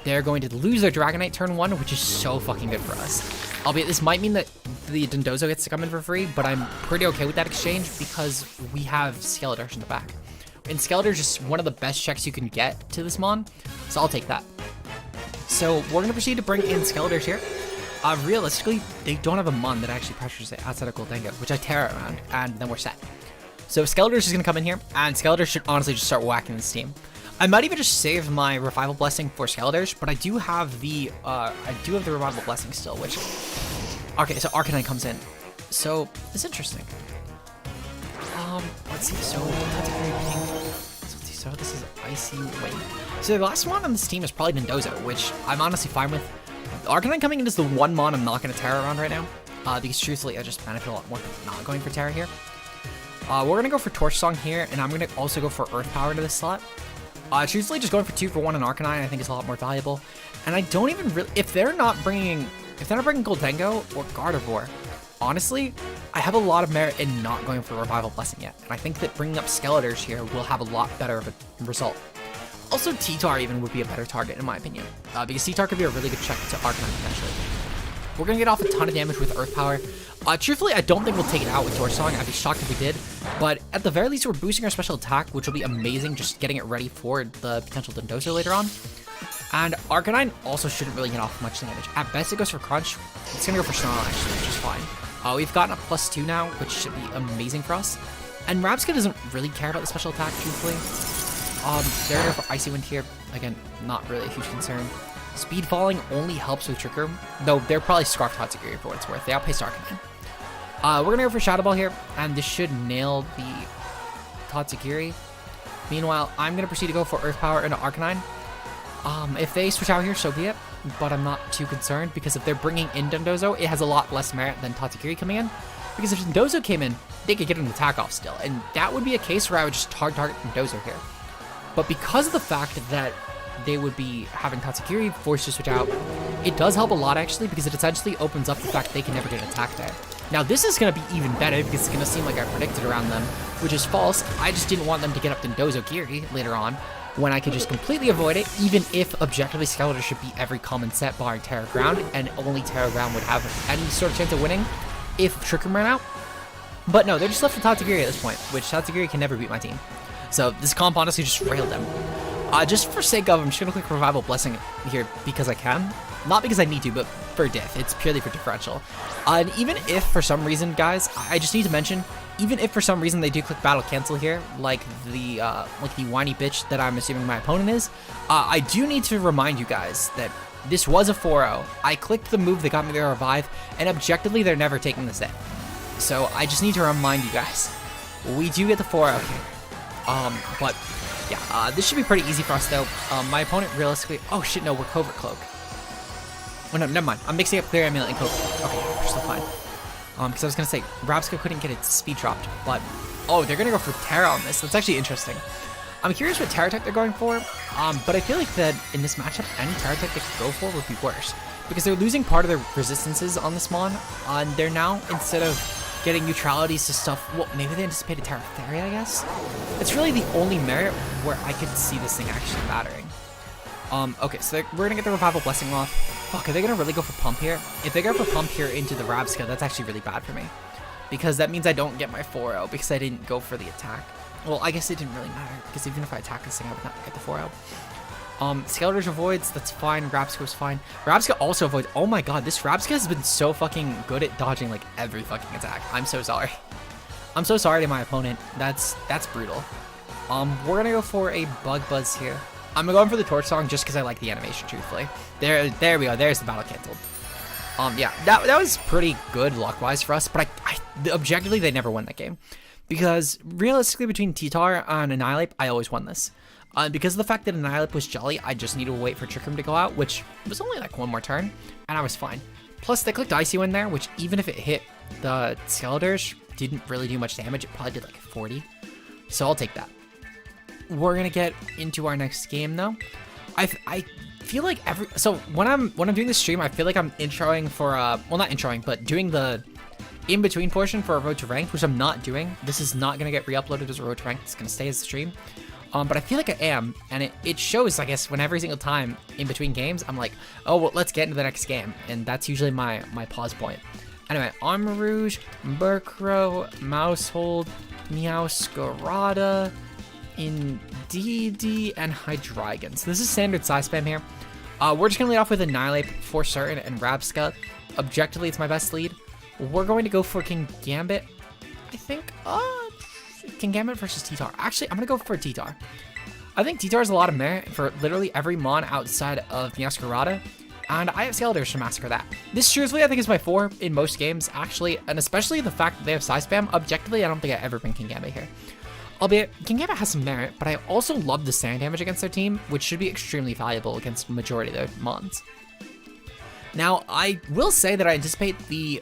They're going to lose their Dragonite turn 1, which is so fucking good for us. Albeit this might mean that the Dondozo gets to come in for free, but I'm pretty okay with that exchange because we have Skeletors in the back. And Skeletor's just one of the best checks you can get to this mon, so I'll take that. So we're going to proceed to bring in Skeletors here. Realistically, they don't have a mon that actually pressures it outside of Goldengo, which I tear around, and then we're set. So Skeletors is going to come in here, and Skeletors should honestly just start whacking this team. I might even just save my Revival Blessing for Skeletors, but I do have the Revival Blessing still, which... Okay, so Arcanine comes in. So, it's interesting. Let's see, so that's a very pink. So this is Icy Wing. So the last one on this team is probably Dondozo, which I'm honestly fine with. Arcanine coming in is the one mon I'm not going to Terra around right now, because truthfully I just benefit a lot more from not going for Terra here. We're going to go for Torch Song here, and I'm going to also go for Earth Power to this slot. Truthfully, just going for 2 for 1 on Arcanine, I think is a lot more valuable. And I don't even really... If they're not bringing Goldengo or Gardevoir, honestly, I have a lot of merit in not going for Revival Blessing yet. And I think that bringing up Skeletors here will have a lot better of a result. Also, T-Tar even would be a better target, in my opinion. Because T-Tar could be a really good check to Arcanine, potentially. We're going to get off a ton of damage with Earth Power. Truthfully, I don't think we'll take it out with Torch Song. I'd be shocked if we did. But at the very least, we're boosting our special attack, which will be amazing, just getting it ready for the potential Dondozo later on. And Arcanine also shouldn't really get off much damage. At best, it goes for Crunch. It's going to go for Snarl, actually, which is fine. We've gotten a +2 now, which should be amazing for us. And Rabsca doesn't really care about the special attack, truthfully. They're going to go for Icy Wind here. Again, not really a huge concern. Speed Falling only helps with Trick Room, though they're probably Scarf Tatsugiri for what it's worth. They outpaced Arcanine. We're going to go for Shadow Ball here, and this should nail the Tatsugiri. Meanwhile, I'm going to proceed to go for Earth Power into Arcanine. If they switch out here, so be it. But I'm not too concerned because if they're bringing in Dondozo, it has a lot less merit than Tatsugiri coming in. Because if Dondozo came in, they could get an attack off still. And that would be a case where I would just target Dondozo here. But because of the fact that they would be having Tatsugiri forced to switch out, it does help a lot actually because it essentially opens up the fact they can never get an attack there. Now this is going to be even better because it's going to seem like I predicted around them, which is false. I just didn't want them to get up Dondozo Giri later on when I could just completely avoid it, even if objectively Skeletor should beat every common set barring Terra Ground, and only Terra Ground would have any sort of chance of winning if Trick Room ran out. But no, they're just left with Tatsugiri at this point, which Tatsugiri can never beat my team. So this comp honestly just railed them. Just for sake of, I'm just going to click Revival Blessing here because I can. Not because I need to, but for diff. It's purely for differential. And even if for some reason, guys, I just need to mention, even if for some reason they do click Battle Cancel here, like the whiny bitch that I'm assuming my opponent is, I do need to remind you guys that this was a 4-0. I clicked the move that got me the revive, and objectively, they're never taking this hit. So I just need to remind you guys, we do get the 4-0 here. But yeah, this should be pretty easy for us though. My opponent realistically, oh shit, no, we're Covert Cloak. Oh no, never mind. I'm mixing up Clear Amulet and Covert. Okay, we're still fine. Because I was gonna say, Rabsco couldn't get its speed dropped, but oh, they're gonna go for Terra on this. That's actually interesting. I'm curious what Terra Tech they're going for, but I feel like that in this matchup, any Terra Tech they could go for would be worse. Because they're losing part of their resistances on this Mon, and they're now, instead of getting neutralities to stuff, well, maybe they anticipated Terra Fairy, I guess? It's really the only merit where I could see this thing actually mattering. Okay, so we're gonna get the Revival Blessing off. Fuck, are they gonna really go for Pump here? If they go for Pump here into the Rabsca, that's actually really bad for me. Because that means I don't get my 4-0 because I didn't go for the attack. Well, I guess it didn't really matter because even if I attack this thing, I would not get the 4-0. Skeletor's avoids, that's fine. Rabsca's fine. Rabsca also avoids. Oh my god, this Rabsca has been so fucking good at dodging like every fucking attack. I'm so sorry. I'm so sorry to my opponent. That's brutal. We're gonna go for a Bug Buzz here. I'm going for the Torch Song just because I like the animation, truthfully. There we go. There's the battle canceled. Yeah, that was pretty good luck-wise for us, but objectively, they never won that game. Because realistically, between T-Tar and Annihilate, I always won this. Because of the fact that Annihilate was Jolly, I just needed to wait for Trick Room to go out, which was only like one more turn, and I was fine. Plus, they clicked Icy Wind there, which even if it hit the Skeletors, didn't really do much damage. It probably did like 40. So I'll take that. We're gonna get into our next game though. I feel like so when I'm doing this stream, I feel like I'm introing for well, not introing, but doing the in-between portion for a Road to Ranked, which I'm not doing. This is not gonna get re-uploaded as a Road to Ranked. It's gonna stay as a stream. But I feel like I am, and it shows, I guess, when every single time in between games, I'm like, oh, well, let's get into the next game, and that's usually my pause point. Anyway, Armarouge, Murkrow, Mousehold, Meowscarada, Indeedee, and Hydreigon. So this is standard size spam here. We're just gonna lead off with Annihilate for certain and Rabsca. Objectively, it's my best lead. We're going to go for King Gambit, I think. King Gambit versus T-Tar. Actually, I'm gonna go for T-Tar. I think T-Tar has a lot of merit for literally every mon outside of Meowscarada, and I have Skeletors to massacre that. This truthfully, I think, is my 4 in most games, actually, and especially the fact that they have size spam. Objectively, I don't think I ever bring King Gambit here. Albeit, King Gambit has some merit, but I also love the sand damage against their team, which should be extremely valuable against the majority of their mons. Now, I will say that I anticipate the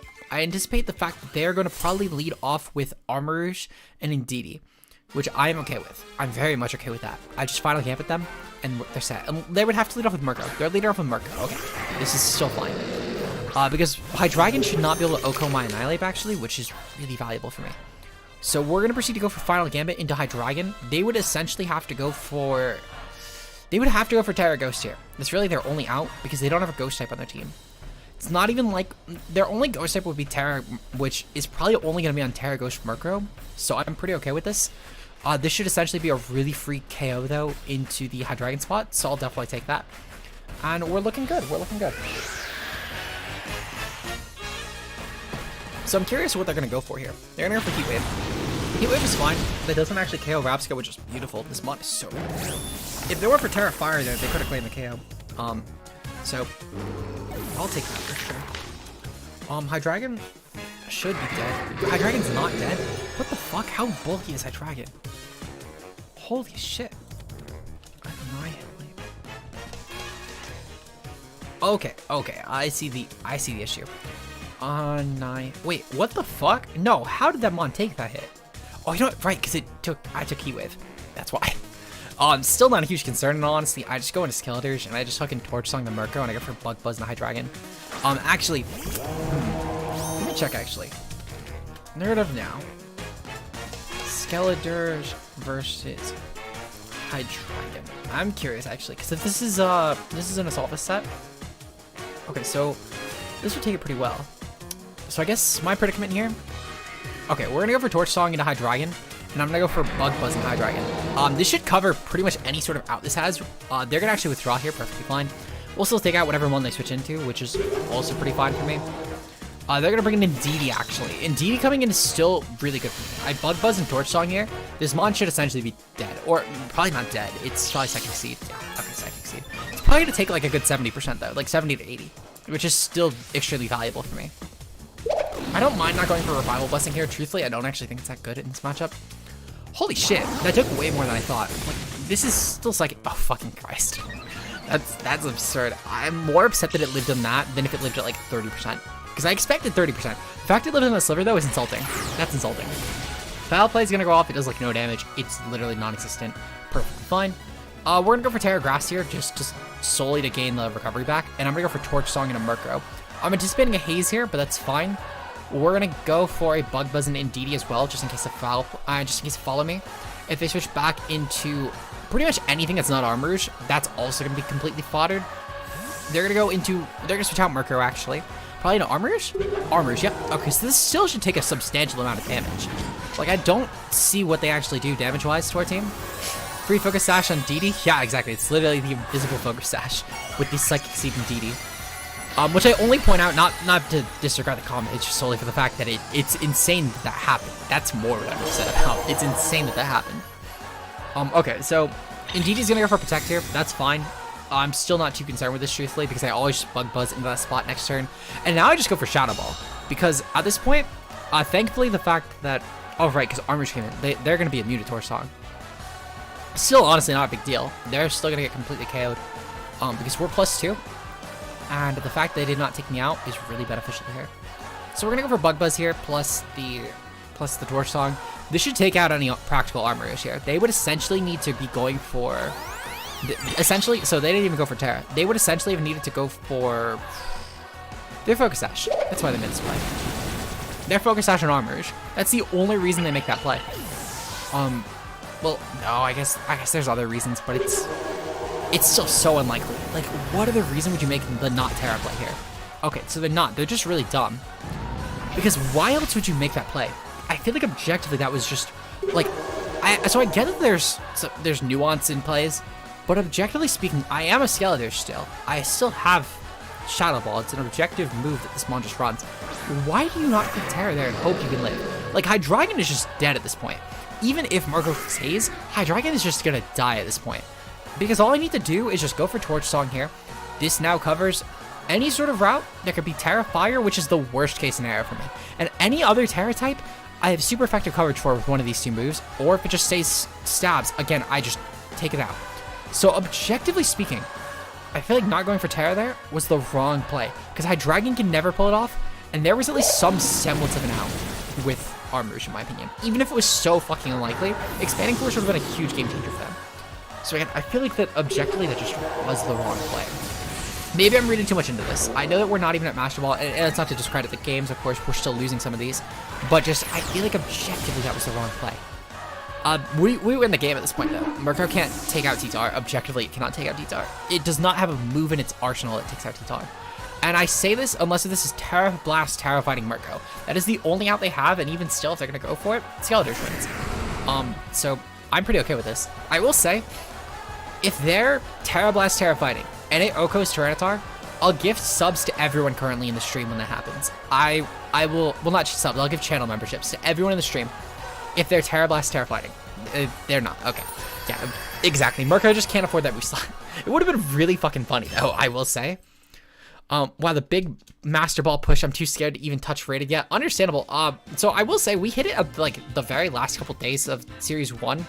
fact that they're going to probably lead off with Armarouge and Indeedee, which I am okay with. I'm very much okay with that. I just Final Gambit them, and they're set. And they would have to lead off with Murkrow. They're leading off with Murkrow. Okay, this is still fine. Because Hydreigon should not be able to OHKO my Annihilate, actually, which is really valuable for me. So we're going to proceed to go for Final Gambit into Hydreigon. They would essentially have to go for... Terra Ghost here. That's really their only out, because they don't have a Ghost type on their team. It's not even like... Their only Ghost type would be Terra, which is probably only going to be on Terra Ghost Murkrow. So I'm pretty okay with this. This should essentially be a really free KO, though, into the Hydreigon spot. So I'll definitely take that. And we're looking good. We're looking good. So I'm curious what they're going to go for here. They're going to go for Heat Wave. Heat Wave is fine. That doesn't actually KO Rabsca, which is beautiful. This mod is so good. If they were for Terra Fire, they could have claimed the KO. So I'll take that for sure. Hydreigon should be dead. Hydreigon's not dead. What the fuck? How bulky is Hydreigon? Holy shit. Annihilate. Okay, I see the issue. Wait, what the fuck? No, how did that Mon take that hit? Oh, you know what? Right, because I took Heat Wave. That's why. Still not a huge concern, and honestly, I just go into Skeletors, and I just fucking Torch Song the Murkrow, and I go for Bug Buzz and the Hydreigon. Actually, let me check, actually. Narrative now. Skeletors versus Hydreigon. I'm curious, actually, because if this is an Assault set, okay, so this would take it pretty well. So I guess my predicament here, okay, we're gonna go for Torch Song into Hydreigon, and I'm gonna go for Bug Buzz and Hydreigon. This should cover pretty much any sort of out this has. They're gonna actually withdraw here, perfectly fine. We'll still take out whatever one they switch into, which is also pretty fine for me. They're gonna bring in Indeedee, actually. Indeedee coming in is still really good for me. I Bug Buzz and Torch Song here. This Mon should essentially be dead, or probably not dead. It's probably Psychic Seed. Yeah, okay, Psychic Seed. It's probably gonna take like a good 70% though, like 70 to 80, which is still extremely valuable for me. I don't mind not going for Revival Blessing here. Truthfully, I don't actually think it's that good in this matchup. Holy shit, that took way more than I thought. Like, this is still Psychic. Oh, fucking Christ. That's absurd. I'm more upset that it lived on that than if it lived at like 30%. Because I expected 30%. The fact it lived on the Sliver, though, is insulting. That's insulting. Foul Play is going to go off. It does like no damage. It's literally non-existent. Perfectly fine. We're going to go for Terra Grass here, just solely to gain the recovery back. And I'm going to go for Torch Song and a Murkrow. I'm anticipating a Haze here, but that's fine. We're going to go for a Bug Buzz and Indeedee as well, just in case of Follow Me. If they switch back into pretty much anything that's not Arm Rouge, that's also going to be completely foddered. They're going to switch out Murkrow, actually. Probably an Arm Rouge? Arm Rouge, yep. Okay, so this still should take a substantial amount of damage. Like, I don't see what they actually do damage-wise to our team. Free Focus Sash on Indeedee? Yeah, exactly. It's literally the invisible Focus Sash with the Psychic Seed Indeedee. Which I only point out, not to disregard the comment, it's just solely for the fact that it's insane that happened. That's more what I'm upset about. It's insane that happened. Okay, so Indeedee's gonna go for Protect here. That's fine. I'm still not too concerned with this, truthfully, because I always just Bug Buzz into that spot next turn. And now I just go for Shadow Ball, because at this point, thankfully the fact that, oh right, because Armor came in, they're gonna be immune to Torch Song. Still, honestly, not a big deal. They're still gonna get completely KO'd, because we're +2. And the fact they did not take me out is really beneficial here. So we're gonna go for Bug Buzz here, plus the Torch Song. This should take out any practical Armor here. They would essentially need to be going for, so they didn't even go for Terra. They would essentially have needed to go for their Focus Sash. That's why they made this play. Their Focus Sash on Armor. That's the only reason they make that play. Well, no, I guess there's other reasons, but it's still so unlikely. Like, what other reason would you make the not Terra play here? Okay, so they're just really dumb. Because why else would you make that play? I feel like objectively that was just, like, so I get that there's nuance in plays, but objectively speaking, I am a Skeletor still. I still have Shadow Ball. It's an objective move that this Mon just runs. Why do you not put Terra there and hope you can live? Like, Hydreigon is just dead at this point. Even if Murkrow stays, Hydreigon is just gonna die at this point. Because all I need to do is just go for Torch Song here. This now covers any sort of route that could be Terra Fire, which is the worst case scenario for me. And any other Terra type, I have super effective coverage for with one of these two moves. Or if it just stays stabs, again, I just take it out. So objectively speaking, I feel like not going for Terra there was the wrong play. Because Hydreigon can never pull it off. And there was at least some semblance of an out with Arm Rouge, in my opinion. Even if it was so fucking unlikely, Expanding Force would have been a huge game changer for them. So again, I feel like that objectively that just was the wrong play. Maybe I'm reading too much into this. I know that we're not even at Master Ball, and it's not to discredit the games, of course, we're still losing some of these. But just, I feel like objectively that was the wrong play. We win the game at this point, though. Murkrow can't take out T-Tar. Objectively, it cannot take out T-Tar. It does not have a move in its arsenal that takes out T-Tar. And I say this unless this is Terra Blast, Terra Fighting Murkrow. That is the only out they have, and even still, if they're going to go for it, Skeletor wins. So I'm pretty okay with this. I will say, if they're Terra Blast, Terra Fighting, and it Oko's Tyranitar, I'll gift subs to everyone currently in the stream when that happens. I will, well, not just subs, I'll give channel memberships to everyone in the stream if they're Terra Blast, Terra Fighting. They're not. Okay. Yeah, exactly. Murkrow just can't afford that move slot. It would have been really fucking funny, though, I will say. Wow, the big Master Ball push, I'm too scared to even touch rated yet. Understandable. So I will say we hit it at like the very last couple days of Series 1.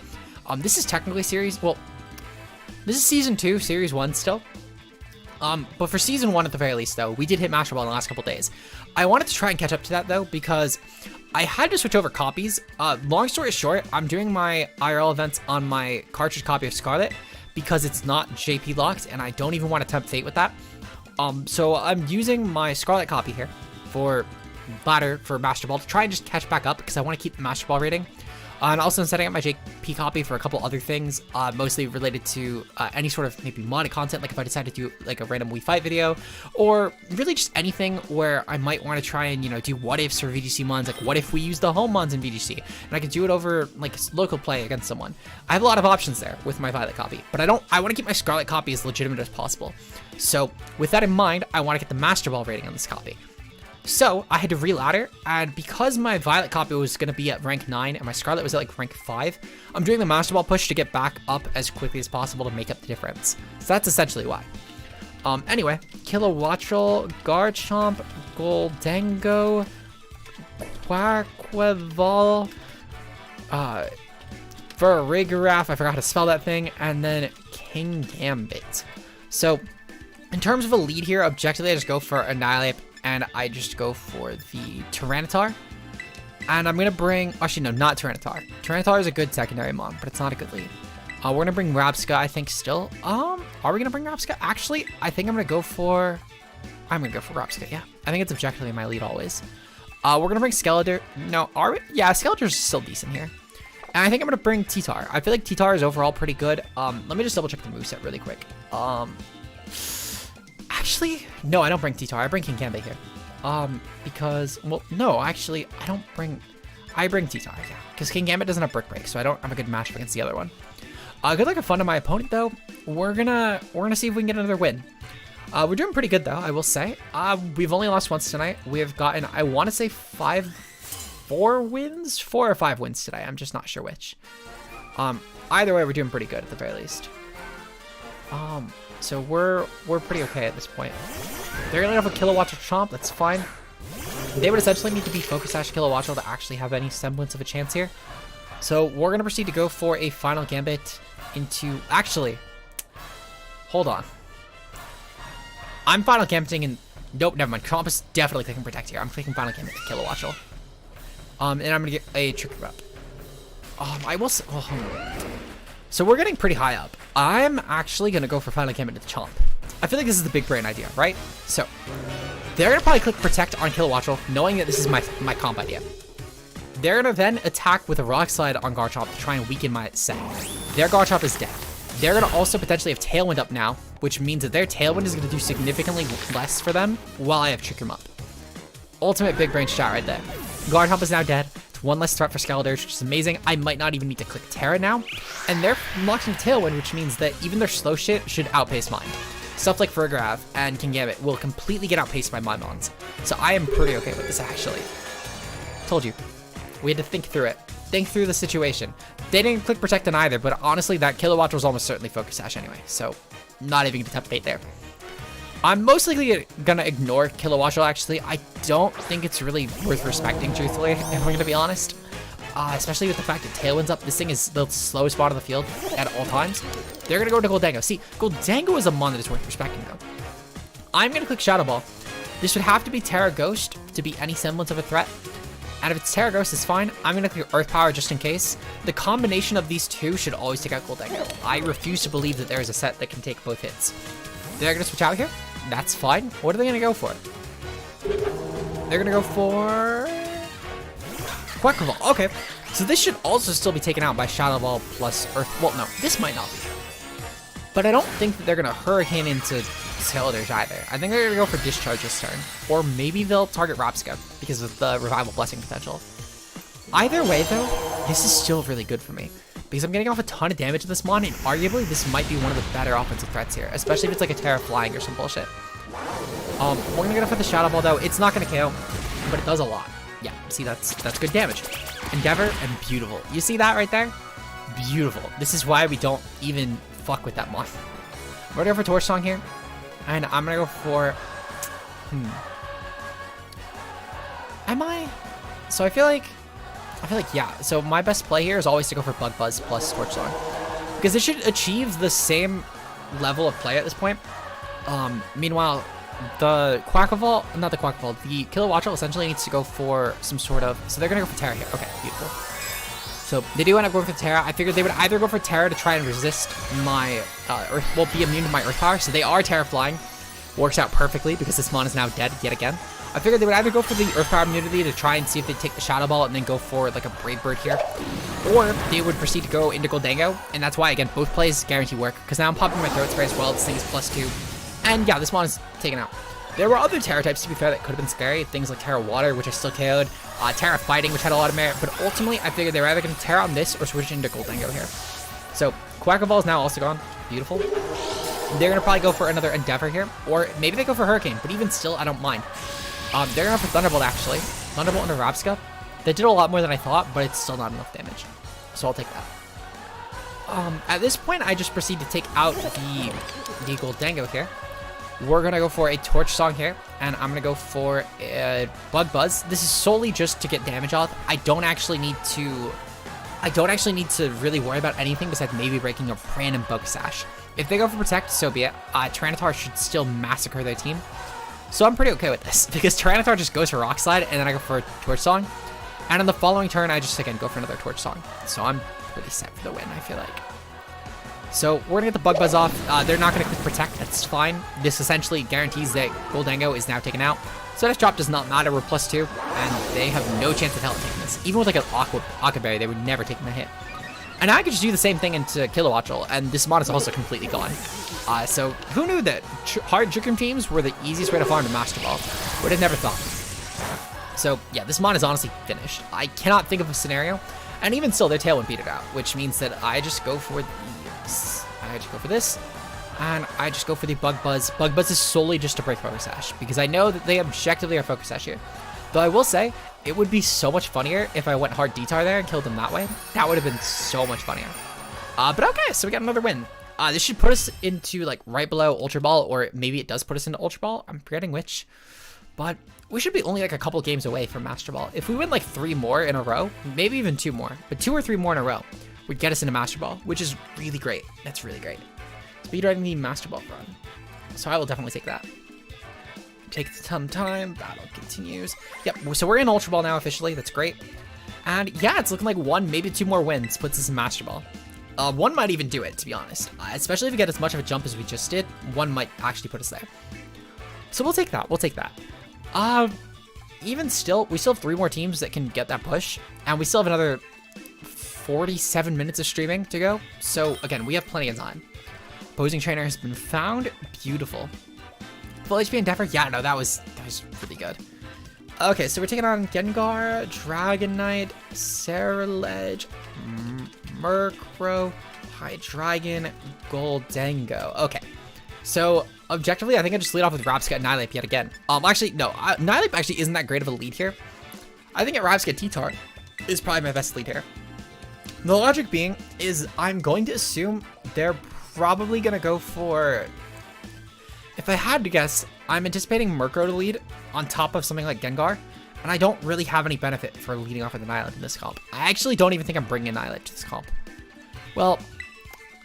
This is technically this is season 2, series 1 still. But for season 1 at the very least, though, we did hit Master Ball in the last couple days. I wanted to try and catch up to that, though, because I had to switch over copies. Long story short, I'm doing my IRL events on my cartridge copy of Scarlet because it's not JP locked, and I don't even want to tempt fate with that. So I'm using my Scarlet copy here for Master Ball to try and just catch back up because I want to keep the Master Ball rating. And also I'm setting up my JP copy for a couple other things, mostly related to any sort of maybe modded content, like if I decide to do like a random Wii Fight video, or really just anything where I might want to try and, you know, do what ifs for VGC mons, like what if we use the home mons in VGC, and I could do it over like local play against someone. I have a lot of options there with my Violet copy, but I want to keep my Scarlet copy as legitimate as possible. So with that in mind, I want to get the Master Ball rating on this copy. So I had to reladder, and because my Violet copy was going to be at rank 9 and my Scarlet was at like rank 5, I'm doing the Master Ball push to get back up as quickly as possible to make up the difference. So that's essentially why. Anyway, Kilowattrel, Garchomp, Goldengo, Quaquaval, Farigiraf, I forgot how to spell that thing, and then King Gambit. So in terms of a lead here, objectively I just go for Annihilate, and I just go for the Tyranitar. And I'm going to bring... Actually, no, not Tyranitar. Tyranitar is a good secondary mon, but it's not a good lead. We're going to bring Rabsca, I think, still. Are we going to bring Rabsca? Actually, I think I'm going to go for... I'm going to go for Rabsca, yeah. I think it's objectively my lead always. We're going to bring Skeletor. No, are we? Yeah, Skeletor's still decent here. And I think I'm going to bring T-Tar. I feel like T-Tar is overall pretty good. Let me just double check the moveset really quick. Actually, no, I don't bring T-Tar. I bring King Gambit here. Because, well, no, actually, I bring T-Tar, yeah. Because King Gambit doesn't have Brick Break, so I don't have a good matchup against the other one. Good luck and fun to my opponent, though. We're gonna see if we can get another win. We're doing pretty good, though, I will say. We've only lost once tonight. We have gotten, I want to say 4 wins? 4 or 5 wins today. I'm just not sure which. Either way, we're doing pretty good at the very least. So we're pretty okay at this point. They're gonna have a Kilowattrel Chomp, that's fine. They would essentially need to be Focus Sash Kilowattrel to actually have any semblance of a chance here. So we're gonna proceed to go for a final Gambit into... Actually, hold on. I'm final Gambiting and... Nope, never mind. Chomp is definitely clicking Protect here. I'm clicking final Gambit to Kilowattrel. And I'm gonna get a Trick Up. I will say... So we're getting pretty high up. I'm actually going to go for Final Gambit to the Chomp. I feel like this is the big brain idea, right? So they're going to probably click Protect on Kilowattrel, knowing that this is my comp idea. They're going to then attack with a Rock Slide on Garchomp to try and weaken my set. Their Garchomp is dead. They're going to also potentially have Tailwind up now, which means that their Tailwind is going to do significantly less for them while I have Trick 'em Up. Ultimate big brain shot right there. Garchomp is now dead. One less threat for Skeletor, which is amazing. I might not even need to click Terra now. And they're locked in Tailwind, which means that even their slow shit should outpace mine. Stuff like Farigiraf and King Gambit will completely get outpaced by my mons. So I am pretty okay with this, actually. Told you. We had to think through it. Think through the situation. They didn't click Protect on either, but honestly, that Kilowattrel was almost certainly Focus Sash anyway. So not even gonna tempt fate there. I'm most likely gonna ignore Kilowattrel, actually. I don't think it's really worth respecting, truthfully, if I'm gonna be honest. Especially with the fact that Tailwind's up. This thing is the slowest spot on the field at all times. They're gonna go to Goldengo. See, Goldengo is a mon that is worth respecting, though. I'm gonna click Shadow Ball. This would have to be Terra Ghost to be any semblance of a threat. And if it's Terra Ghost, it's fine. I'm gonna click Earth Power just in case. The combination of these two should always take out Goldengo. I refuse to believe that there is a set that can take both hits. They're gonna switch out here. That's fine. What are they gonna go for? They're gonna go for... Quaquaval. Okay. So this should also still be taken out by Shadow Ball plus Earth... Well, no. This might not be. But I don't think that they're gonna Hurricane into Skeletor either. I think they're gonna go for Discharge this turn. Or maybe they'll target Rabsca because of the Revival Blessing potential. Either way, though, this is still really good for me. Because I'm getting off a ton of damage in this mon, and arguably this might be one of the better offensive threats here, especially if it's like a Terra Flying or some bullshit. We're gonna go for the Shadow Ball, though. It's not gonna KO, but it does a lot. Yeah, see, that's good damage. Endeavor and beautiful. You see that right there? Beautiful. This is why we don't even fuck with that mon. We're gonna go for Torch Song here, and I'm gonna go for... Am I? So I feel like I feel like, yeah. So my best play here is always to go for Bug Buzz plus Torch Song. Because it should achieve the same level of play at this point. Meanwhile, the the Kilowattrel essentially needs to go for some sort of... So they're going to go for Terra here. Okay, beautiful. So they do end up going for Terra. I figured they would either go for Terra to try and resist my... be immune to my Earth Power. So they are Terra flying. Works out perfectly because this mon is now dead yet again. I figured they would either go for the Earth Power immunity to try and see if they take the Shadow Ball and then go for like a Brave Bird here. Or they would proceed to go into Goldango. And that's why, again, both plays guarantee work. Because now I'm popping my Throat Spray as well. This thing is +2. And yeah, this mon is taken out. There were other Terra types, to be fair, that could have been scary. Things like Terra Water, which I still KO'd. Terra Fighting, which had a lot of merit. But ultimately, I figured they were either going to Terra on this or switch into Goldango here. So Quackaball is now also gone. Beautiful. They're going to probably go for another Endeavor here. Or maybe they go for Hurricane. But even still, I don't mind. They're going to go for Thunderbolt, actually. Thunderbolt into Rabsca. That did a lot more than I thought, but it's still not enough damage. So I'll take that. At this point, I just proceed to take out the Goldango here. We're going to go for a Torch Song here, and I'm going to go for a Bug Buzz. This is solely just to get damage off. I don't actually need to really worry about anything besides maybe breaking a random Bug Sash. If they go for Protect, so be it. Tyranitar should still massacre their team. So I'm pretty okay with this, because Tyranitar just goes for Rock Slide, and then I go for a Torch Song. And on the following turn, I just, again, go for another Torch Song. So I'm pretty set for the win, I feel like. So we're going to get the Bug Buzz off. They're not going to click Protect. That's fine. This essentially guarantees that Goldango is now taken out. So this drop does not matter. We're +2, and they have no chance of hell taking this. Even with like an Aqua Berry, they would never take the hit. And I could just do the same thing into Kilowattrel, and this mod is also completely gone. So who knew that hard Trick Room teams were the easiest way to farm to Master Ball? Would have never thought. So yeah, this mod is honestly finished. I cannot think of a scenario, and even still, their Tailwind beat it out, which means that I just go for this, and I just go for the Bug Buzz. Bug Buzz is solely just to break Focus Sash, because I know that they objectively are Focus Sash here. Though I will say, it would be so much funnier if I went hard Detar there and killed them that way. That would have been so much funnier. But okay, so we got another win. This should put us into like right below Ultra Ball, or maybe it does put us into Ultra Ball. I'm forgetting which. But we should be only like a couple games away from Master Ball. If we win like 3 more in a row, maybe even 2 more, but 2 or 3 more in a row would get us into Master Ball, which is really great. That's really great. Speedrunning the Master Ball run. So I will definitely take that. Take some time. Battle continues. Yep, so we're in Ultra Ball now officially. That's great. And yeah, it's looking like 1, maybe 2 more wins puts us in Master Ball. 1 might even do it, to be honest. Especially if we get as much of a jump as we just did, 1 might actually put us there. So we'll take that. We'll take that. Even still, we still have 3 more teams that can get that push. And we still have another 47 minutes of streaming to go. So again, we have plenty of time. Opposing trainer has been found. Beautiful. Full HP Endeavor? Yeah, no, that was really good. Okay, so we're taking on Gengar, Dragonite, Ceruledge, Murkrow, Hydreigon, Goldango. Okay, so objectively, I think I just lead off with Rabsca and Nihlip yet again. Actually, no, Nihlip actually isn't that great of a lead here. I think at Rabsca T-Tar is probably my best lead here. The logic being is I'm going to assume they're probably going to go for... If I had to guess, I'm anticipating Murkrow to lead on top of something like Gengar, and I don't really have any benefit for leading off with an Nihlip in this comp. I actually don't even think I'm bringing a Nihlip to this comp. Well,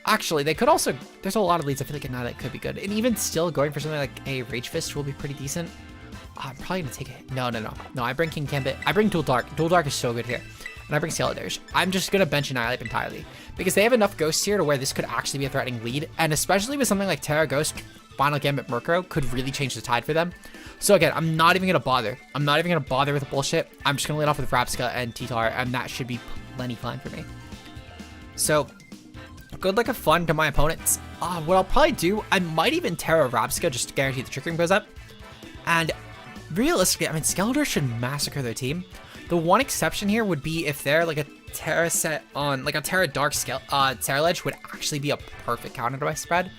actually, they could also... There's a lot of leads I feel like a Nihlip could be good, and even still going for something like a Rage Fist will be pretty decent. I'm probably going to take it. No, I bring King Gambit. I bring Dual Dark. Dual Dark is so good here. And I bring Ceruledge. I'm just going to bench a Nihlip entirely, because they have enough Ghosts here to where this could actually be a threatening lead, and especially with something like Terra Ghost, Final Gambit Murkrow could really change the tide for them. So again, I'm not even going to bother. I'm not even going to bother with the bullshit. I'm just going to lead off with Rabsca and T-Tar, and that should be plenty fine for me. So, good luck and fun to my opponents. What I'll probably do, I might even Terra Rabsca just to guarantee the Trick Room goes up. And realistically, I mean, Skeletor should massacre their team. The one exception here would be if they're like a Terra set on, like a Terra Dark Ceruledge would actually be a perfect counter to my spread.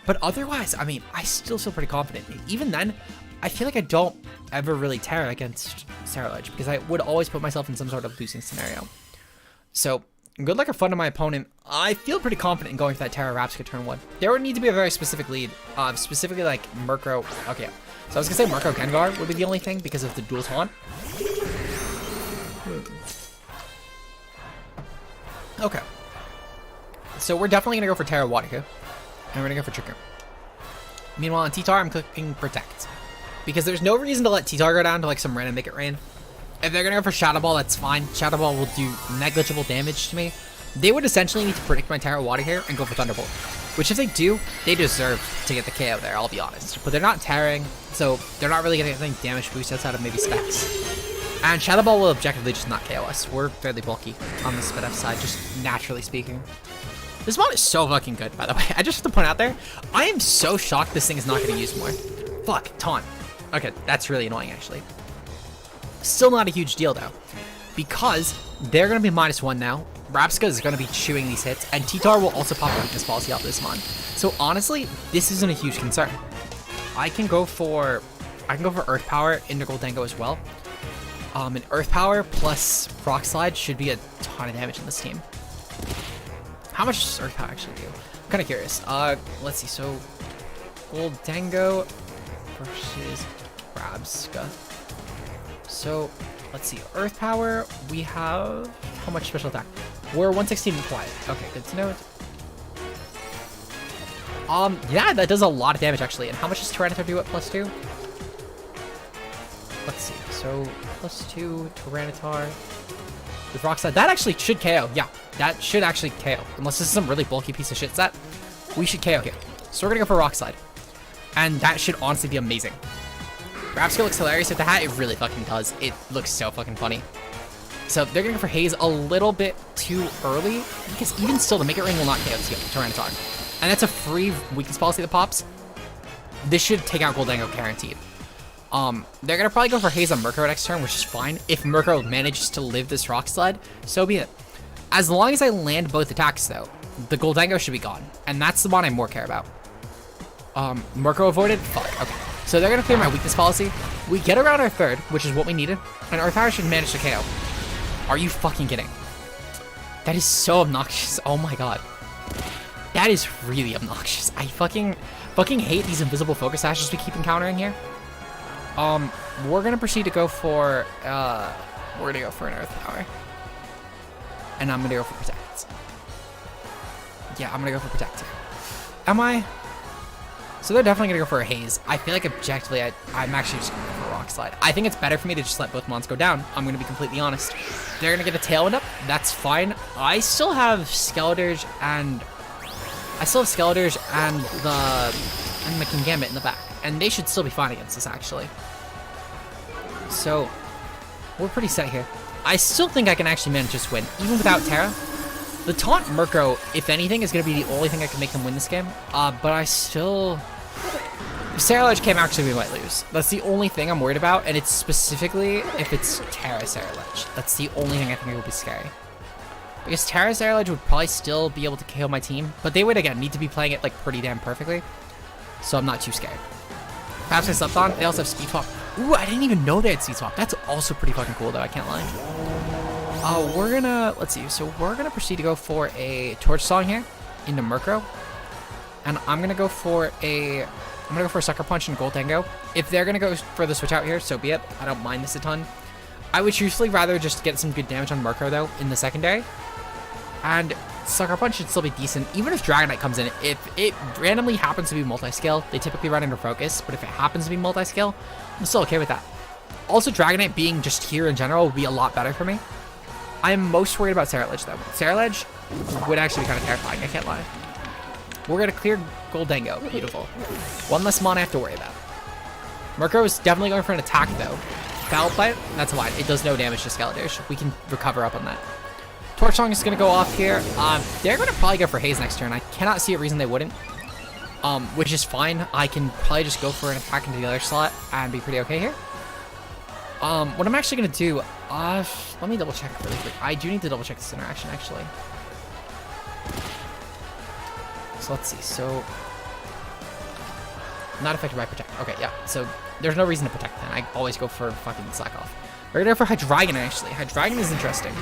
But otherwise, I mean, I still feel pretty confident. Even then, I feel like I don't ever really Terra against Ceruledge, because I would always put myself in some sort of losing scenario. So, good luck or fun to my opponent. I feel pretty confident in going for that Terra Rabsca turn 1. There would need to be a very specific lead, specifically like Murkrow. Okay, so I was gonna say Murkrow Gengar would be the only thing because of the dual taunt. Okay. So we're definitely going to go for Terra Water here. And we're going to go for Trigger. Meanwhile, on T-Tar, I'm clicking Protect. Because there's no reason to let T-Tar go down to like some random Make It Rain. If they're going to go for Shadow Ball, that's fine. Shadow Ball will do negligible damage to me. They would essentially need to predict my Terra Water here and go for Thunderbolt. Which if they do, they deserve to get the KO there, I'll be honest. But they're not tearing, so they're not really getting anything damage boost outside of maybe Specs. And Shadow Ball will objectively just not KO us. We're fairly bulky on the Spit F side, just naturally speaking. This mod is so fucking good, by the way. I just have to point out there, I am so shocked this thing is not getting used more. Fuck, Taunt. Okay, that's really annoying, actually. Still not a huge deal, though. Because they're going to be -1 now. Rapska is going to be chewing these hits, and T-Tar will also pop a weakness policy off this mon. So honestly, this isn't a huge concern. I can go for Earth Power into Goldengo as well. And Earth Power plus Rock Slide should be a ton of damage in this team. How much does Earth Power actually do? I'm kind of curious. Let's see. So Goldengo versus Rapska. So let's see. Earth Power. We have how much special attack? We're 116 and quiet. Okay, good to know. Yeah, that does a lot of damage actually. And how much does Tyranitar do at +2? Let's see. So +2 Tyranitar with Rock Slide. That actually should KO. Yeah, that should actually KO. Unless this is some really bulky piece of shit set, we should KO here. So we're gonna go for Rock Slide, and that should honestly be amazing. Rapska looks hilarious with the hat. It really fucking does. It looks so fucking funny. So they're going to go for Haze a little bit too early, because even still, the Make It Rain will not KO Tyranitar. And that's a free weakness policy that pops. This should take out Goldengo guaranteed. They're going to probably go for Haze on Murkrow next turn, which is fine. If Murkrow manages to live this Rock Slide, so be it. As long as I land both attacks, though, the Goldengo should be gone. And that's the one I more care about. Murkrow avoided? Fuck, okay. So they're going to clear my weakness policy. We get around our third, which is what we needed. And Earth Power should manage to KO. Are you fucking kidding? That is so obnoxious. Oh my god. That is really obnoxious. I fucking hate these invisible focus ashes we keep encountering here. We're gonna proceed to go for we're gonna go for an Earth Power. And I'm gonna go for Protect. Yeah, I'm gonna go for Protect here. Am I? So they're definitely gonna go for a Haze. I feel like objectively, I'm actually just gonna go for a Rock Slide. I think it's better for me to just let both mons go down. I'm gonna be completely honest. They're gonna get a Tailwind up. That's fine. I still have Skeledirge and the Kingambit in the back, and they should still be fine against us actually. So we're pretty set here. I still think I can actually manage this win, even without Terra. The Taunt Murkrow, if anything, is going to be the only thing that can make them win this game. But I still... If Saralage came, actually, we might lose. That's the only thing I'm worried about, and it's specifically if it's Terra Saralage. That's the only thing I think will be scary. Because Terra Saralage would probably still be able to KO my team, but they would, again, need to be playing it, like, pretty damn perfectly. So I'm not too scared. Perhaps I slept on. They also have Speed Swap. Ooh, I didn't even know they had Speed Swap. That's also pretty fucking cool, though. I can't lie. We're gonna, let's see, so we're gonna proceed to go for a Torch Song here into Murkrow. And I'm gonna go for a Sucker Punch and Goldengo. If they're gonna go for the switch out here, so be it. I don't mind this a ton. I would truthfully rather just get some good damage on Murkrow, though, in the secondary. And Sucker Punch should still be decent, even if Dragonite comes in. If it randomly happens to be multi-scale, they typically run into Focus, but if it happens to be multi-scale, I'm still okay with that. Also, Dragonite being just here in general would be a lot better for me. I am most worried about Saralage, though. Saralage would actually be kind of terrifying, I can't lie. We're going to clear Goldengo. Beautiful. One less mon I have to worry about. Murkrow is definitely going for an attack, though. Foul Play, that's fine. It does no damage to Skeledirge. We can recover up on that. Torch Song is going to go off here. They're going to probably go for Haze next turn. I cannot see a reason they wouldn't. Which is fine. I can probably just go for an attack into the other slot and be pretty okay here. What I'm actually going to do, let me double check really quick. I do need to double check this interaction, actually. So let's see. So, not affected by Protect. Okay, yeah. So, there's no reason to Protect then. I always go for fucking Slack Off. We're going to go for Hydreigon, actually. Hydreigon is interesting.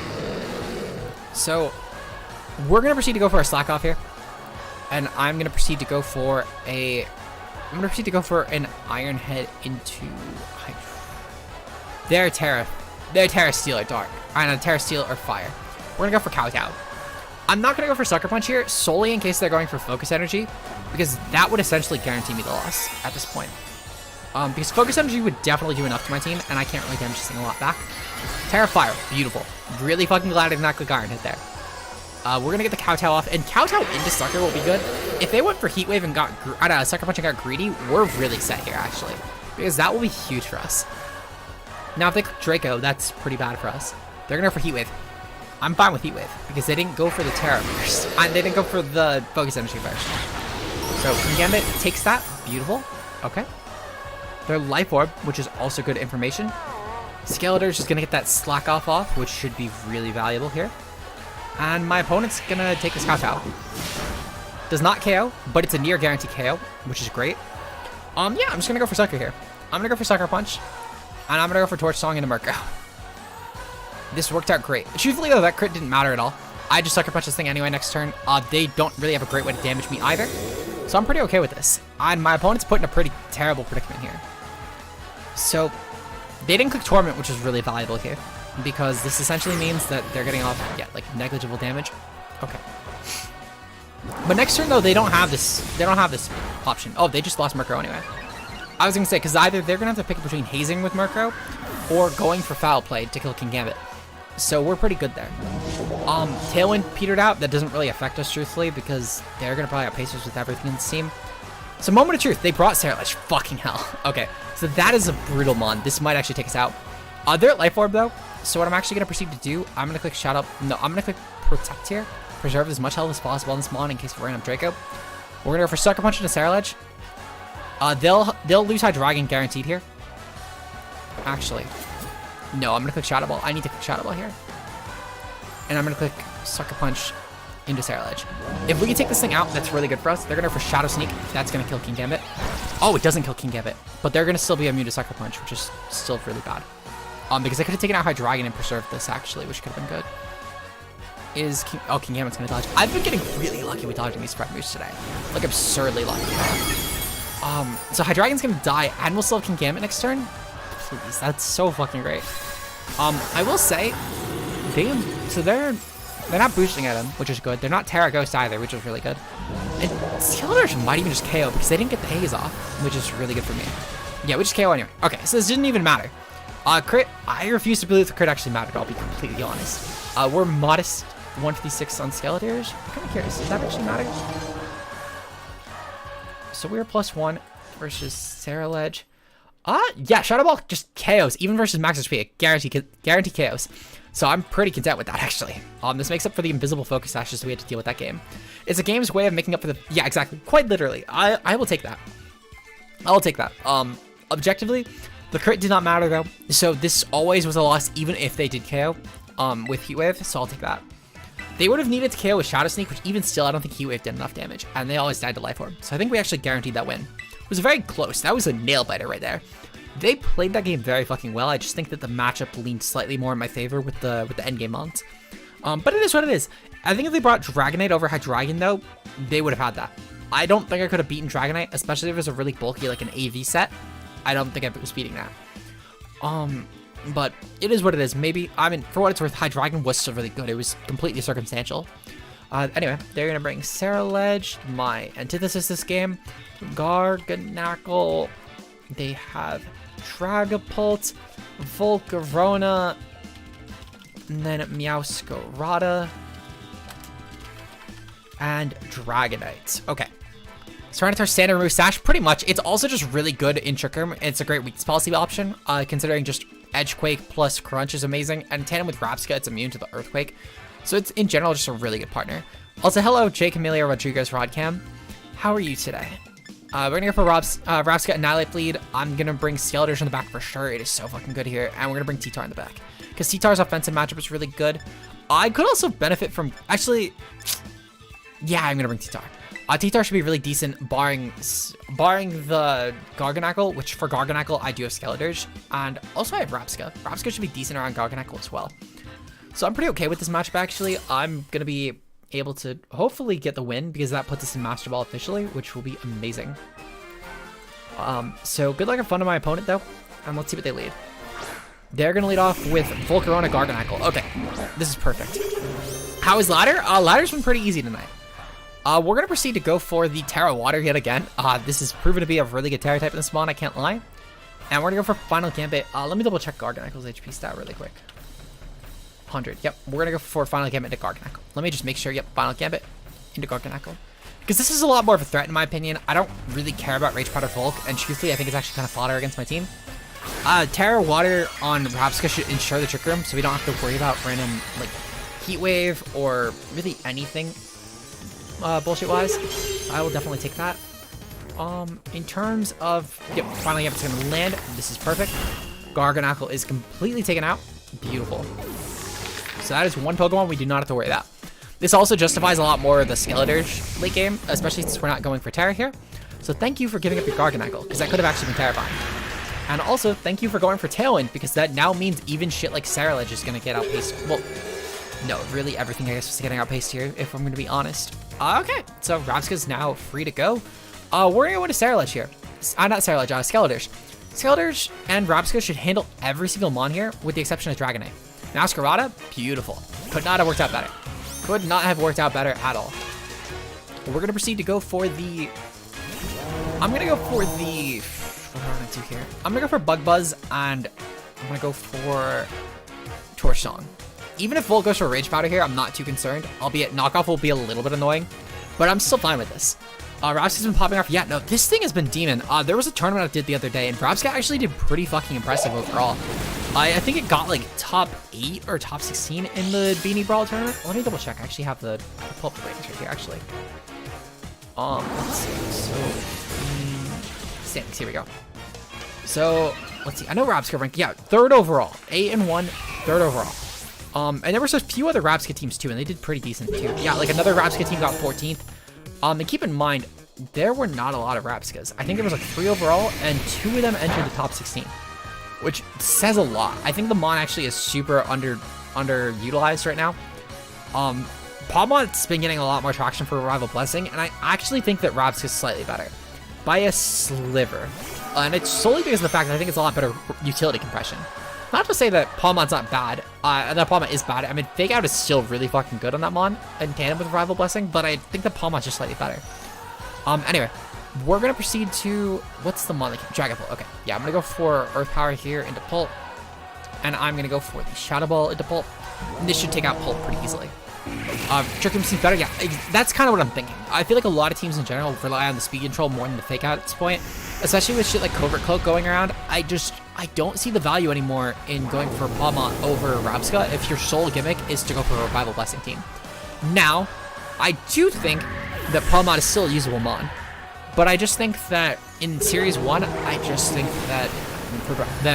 So, we're going to proceed to go for a Slack Off here. And I'm going to proceed to go for a... I'm going to proceed to go for an Iron Head into... They're Terra Steel or Dark. And a Terra Steel or Fire. We're going to go for Kowtow. I'm not going to go for Sucker Punch here, solely in case they're going for Focus Energy, because that would essentially guarantee me the loss at this point. Because Focus Energy would definitely do enough to my team, and I can't really damage this thing a lot back. Fire, beautiful. Really fucking glad I did not click Iron hit there. We're going to get the Kowtow off, and Kowtow into Sucker will be good. If they went for Heat Wave and got Sucker Punch and got greedy, we're really set here, actually, because that will be huge for us. Now, if they click Draco, that's pretty bad for us. They're going to go for Heat Wave. I'm fine with Heat Wave, because they didn't go for the Terra first. They didn't go for the Focus Energy first. So, Gambit takes that. Beautiful. Okay. Their Life Orb, which is also good information. Skeletor's just going to get that Slack off, which should be really valuable here. And my opponent's going to take this Kowtow. Does not KO, but it's a near guaranteed KO, which is great. Yeah, I'm just going to go for Sucker here. I'm going to go for Sucker Punch. And I'm going to go for Torch Song into Murkrow. This worked out great. Truthfully, though, that crit didn't matter at all. I just Sucker Punch this thing anyway next turn. They don't really have a great way to damage me either. So I'm pretty okay with this. And my opponent's put in a pretty terrible predicament here. So they didn't click Torment, which is really valuable here. Because this essentially means that they're getting off, like negligible damage. Okay. But next turn, though, they don't have this option. Oh, they just lost Murkrow anyway. I was going to say, because either they're going to have to pick between hazing with Murkrow or going for Foul Play to kill Kingambit. So we're pretty good there. Tailwind petered out. That doesn't really affect us, truthfully, because they're going to probably outpace us with everything in this team. So Moment of Truth. They brought Saralage. Fucking hell. Okay, so that is a brutal mon. This might actually take us out. They're at Life Orb, though. So what I'm actually going to proceed to do, I'm going to click Shadow. No, I'm going to click Protect here. Preserve as much health as possible on this mon in case of random Draco. We're going to go for Sucker Punch into Saralage. They'll lose Hydreigon guaranteed here. Actually, no, I'm going to click Shadow Ball. I need to click Shadow Ball here. And I'm going to click Sucker Punch into Saralage. If we can take this thing out, that's really good for us. They're going to go for Shadow Sneak. That's going to kill Kingambit. Oh, it doesn't kill Kingambit. But they're going to still be immune to Sucker Punch, which is still really bad. Because I could have taken out Hydreigon and preserved this, actually, which could have been good. Kingambit's going to dodge. I've been getting really lucky with dodging these Prep moves today. Like, absurdly lucky. So Hydreigon's going to die, and we'll still have Kingambit next turn. Please, that's so fucking great. I will say, they're not boosting at him, which is good. They're not Terra Ghost either, which is really good. And Skeletor might even just KO because they didn't get the haze off, which is really good for me. Yeah, we just KO anyway. Okay, so this didn't even matter. Crit, I refuse to believe the crit actually mattered, I'll be completely honest. We're modest 156 on Skeletors. I'm kind of curious, does that actually matter? So we're +1 versus Saralage. Yeah, Shadow Ball just KOs, even versus Max HP, guarantee KOs. So I'm pretty content with that, actually. This makes up for the invisible focus dashes we had to deal with that game. It's a game's way of making up for the... Yeah, exactly. Quite literally. I will take that. I'll take that. Objectively, the crit did not matter, though. So this always was a loss, even if they did KO with Heat Wave. So I'll take that. They would have needed to KO with Shadow Sneak, which even still, I don't think Heat Wave did enough damage. And they always died to Life Orb. So I think we actually guaranteed that win. It was very close. That was a nail-biter right there. They played that game very fucking well. I just think that the matchup leaned slightly more in my favor with the endgame mons. But it is what it is. I think if they brought Dragonite over Hydreigon, though, they would have had that. I don't think I could have beaten Dragonite, especially if it was a really bulky, like an AV set. I don't think I was beating that. But it is what it is. Maybe, I mean, for what it's worth, Hydreigon was still really good. It was completely circumstantial. Anyway, they're going to bring Saralage, my antithesis this game, Garganacl. They have Dragapult, Volcarona, and then Meowscarada, and Dragonite. Okay. Tyranitar, Standard Mustache, pretty much. It's also just really good in Trick Room. It's a great weakness policy option, considering just Edgequake plus Crunch is amazing. And in tandem with Rapska, it's immune to the Earthquake. So it's, in general, just a really good partner. Also, hello, Jake Emilio Rodriguez Rodcam. How are you today? We're going to go for Rapska Annihilate Bleed. I'm going to bring Skeletors in the back for sure. It is so fucking good here. And we're going to bring T-Tar in the back. Because T-Tar's offensive matchup is really good. I could also benefit from... Actually, yeah, I'm going to bring T-Tar. T-Tar should be really decent, barring the Garganacl, which for Garganacl, I do have Skeletors. And also I have Rapska. Rapska should be decent around Garganacl as well. So I'm pretty okay with this matchup, actually. I'm going to be able to hopefully get the win, because that puts us in Master Ball officially, which will be amazing. So good luck and fun to my opponent, though. And let's see what they lead. They're going to lead off with Volcarona Garganacl. Okay, this is perfect. How is ladder? Ladder's been pretty easy tonight. We're gonna proceed to go for the Terra Water yet again. This has proven to be a really good Terra type in this spawn, I can't lie. And we're gonna go for Final Gambit. Let me double check Garganacle's HP stat really quick. 100. Yep, we're gonna go for Final Gambit into Garganacle. Let me just make sure. Yep, Final Gambit into Garganacle. Because this is a lot more of a threat in my opinion. I don't really care about Rage Powder Volk, and truthfully, I think it's actually kind of fodder against my team. Terra Water on Rabsca should ensure the Trick Room, so we don't have to worry about random like Heat Wave or really anything bullshit-wise. I will definitely take that. In terms of, yep, Final Gambit's gonna land. This is perfect. Garganacle is completely taken out. Beautiful. So that is one Pokemon we do not have to worry about. This also justifies a lot more of the Skeletor's late game, especially since we're not going for Terra here. So thank you for giving up your Garganacle, because that could have actually been terrifying. And also, thank you for going for Tailwind, because that now means even shit like Cerulege is going to get outpaced. Well, no, really everything I guess is getting outpaced here, if I'm going to be honest. Okay, so Rabsca's now free to go. We're going to go into Cerulege here. Not Cerulege, Skeletor's. Skeletor's and Rabsca should handle every single mon here, with the exception of Dragonite. Masquerada, beautiful. Could not have worked out better. Could not have worked out better at all. We're going to proceed to go for the... I'm going to go for the... What am I going to do here? I'm going to go for Bug Buzz, and I'm going to go for Torch Song. Even if Volt goes for Rage Powder here, I'm not too concerned. Albeit, Knockoff will be a little bit annoying, but I'm still fine with this. Rabsca's been popping off. Yeah, no, this thing has been demon. There was a tournament I did the other day, and Rabsca actually did pretty fucking impressive overall. I think it got like top 8 or top 16 in the Beanie Brawl tournament. Let me double check. I actually have the pull up ratings right here, actually. Let's see. So, standings, here we go. So, let's see. I know Rabsca ranked, yeah, 3rd overall. 8-1, 3rd overall. And there were a few other Rabsca teams too, and they did pretty decent too. Yeah, like another Rabsca team got 14th. And keep in mind, there were not a lot of Rabscas. I think there was like 3 overall, and 2 of them entered the top 16. Which says a lot. I think the Mon actually is super underutilized right now. Palmot's been getting a lot more traction for Rival Blessing, and I actually think that Rabsca is slightly better. By a sliver. And it's solely because of the fact that I think it's a lot better utility compression. Not to say that Palmot's not bad. That Palmot is bad. I mean, Fake Out is still really fucking good on that Mon in tandem with Rival Blessing, but I think the Palmot's just slightly better. Anyway. We're going to proceed to, what's the mon? Dragon Pult. Okay, yeah, I'm going to go for Earth Power here into Pult. And I'm going to go for the Shadow Ball into Pult. And this should take out Pult pretty easily. Trick Room seems better. Yeah, that's kind of what I'm thinking. I feel like a lot of teams in general rely on the speed control more than the Fake Out at this point. Especially with shit like Covert Cloak going around. I don't see the value anymore in going for Palmot over Rabsca if your sole gimmick is to go for a Revival Blessing team. Now, I do think that Palmot is still a usable mon. But I just think that in Series 1, I just think that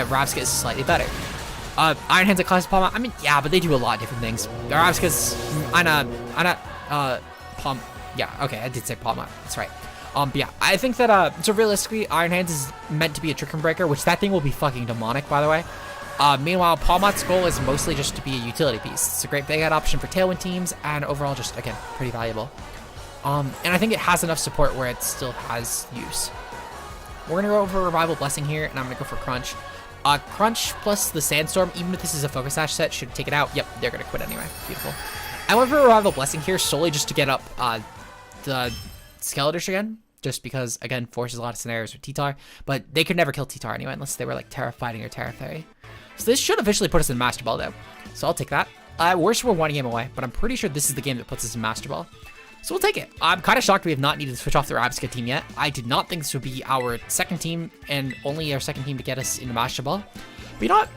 Rabsca is slightly better. Iron Hands at Classic Palmot, I mean, yeah, but they do a lot of different things. Rabsca's, yeah, okay, I did say Palmot, that's right. But yeah, I think that, so realistically, Iron Hands is meant to be a Trick Room Breaker, which that thing will be fucking demonic, by the way. Meanwhile, Palmot's goal is mostly just to be a utility piece. It's a great big out option for Tailwind teams, and overall just, again, pretty valuable. And I think it has enough support where it still has use. We're going to go over Revival Blessing here, and I'm going to go for Crunch. Crunch plus the Sandstorm, even if this is a Focus Sash set, should take it out. Yep, they're going to quit anyway. Beautiful. I went for Revival Blessing here solely just to get up the Skeletor's again, just because, again, forces a lot of scenarios with T-Tar, but they could never kill T-Tar anyway, unless they were like Terra Fighting or Terra Fairy. So this should officially put us in Master Ball, though. So I'll take that. Worst, we're 1 game away, but I'm pretty sure this is the game that puts us in Master Ball. So we'll take it. I'm kind of shocked we have not needed to switch off the Rabsca team yet. I did not think this would be our second team and only our second team to get us into Master Ball. But you know what?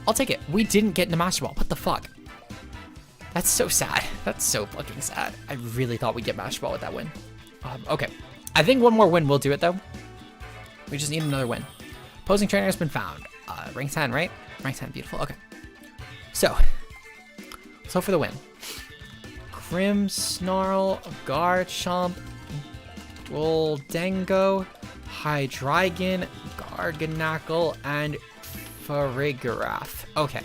I'll take it. We didn't get into Master Ball. What the fuck? That's so sad. That's so fucking sad. I really thought we'd get Master Ball with that win. Okay. I think one more win will do it, though. We just need another win. Opposing trainer has been found. Rank 10, right? Rank 10, beautiful. Okay. So for the win. Grimmsnarl, Garchomp, Goldengo, Hydreigon, Garganacle, and Farigiraf. Okay.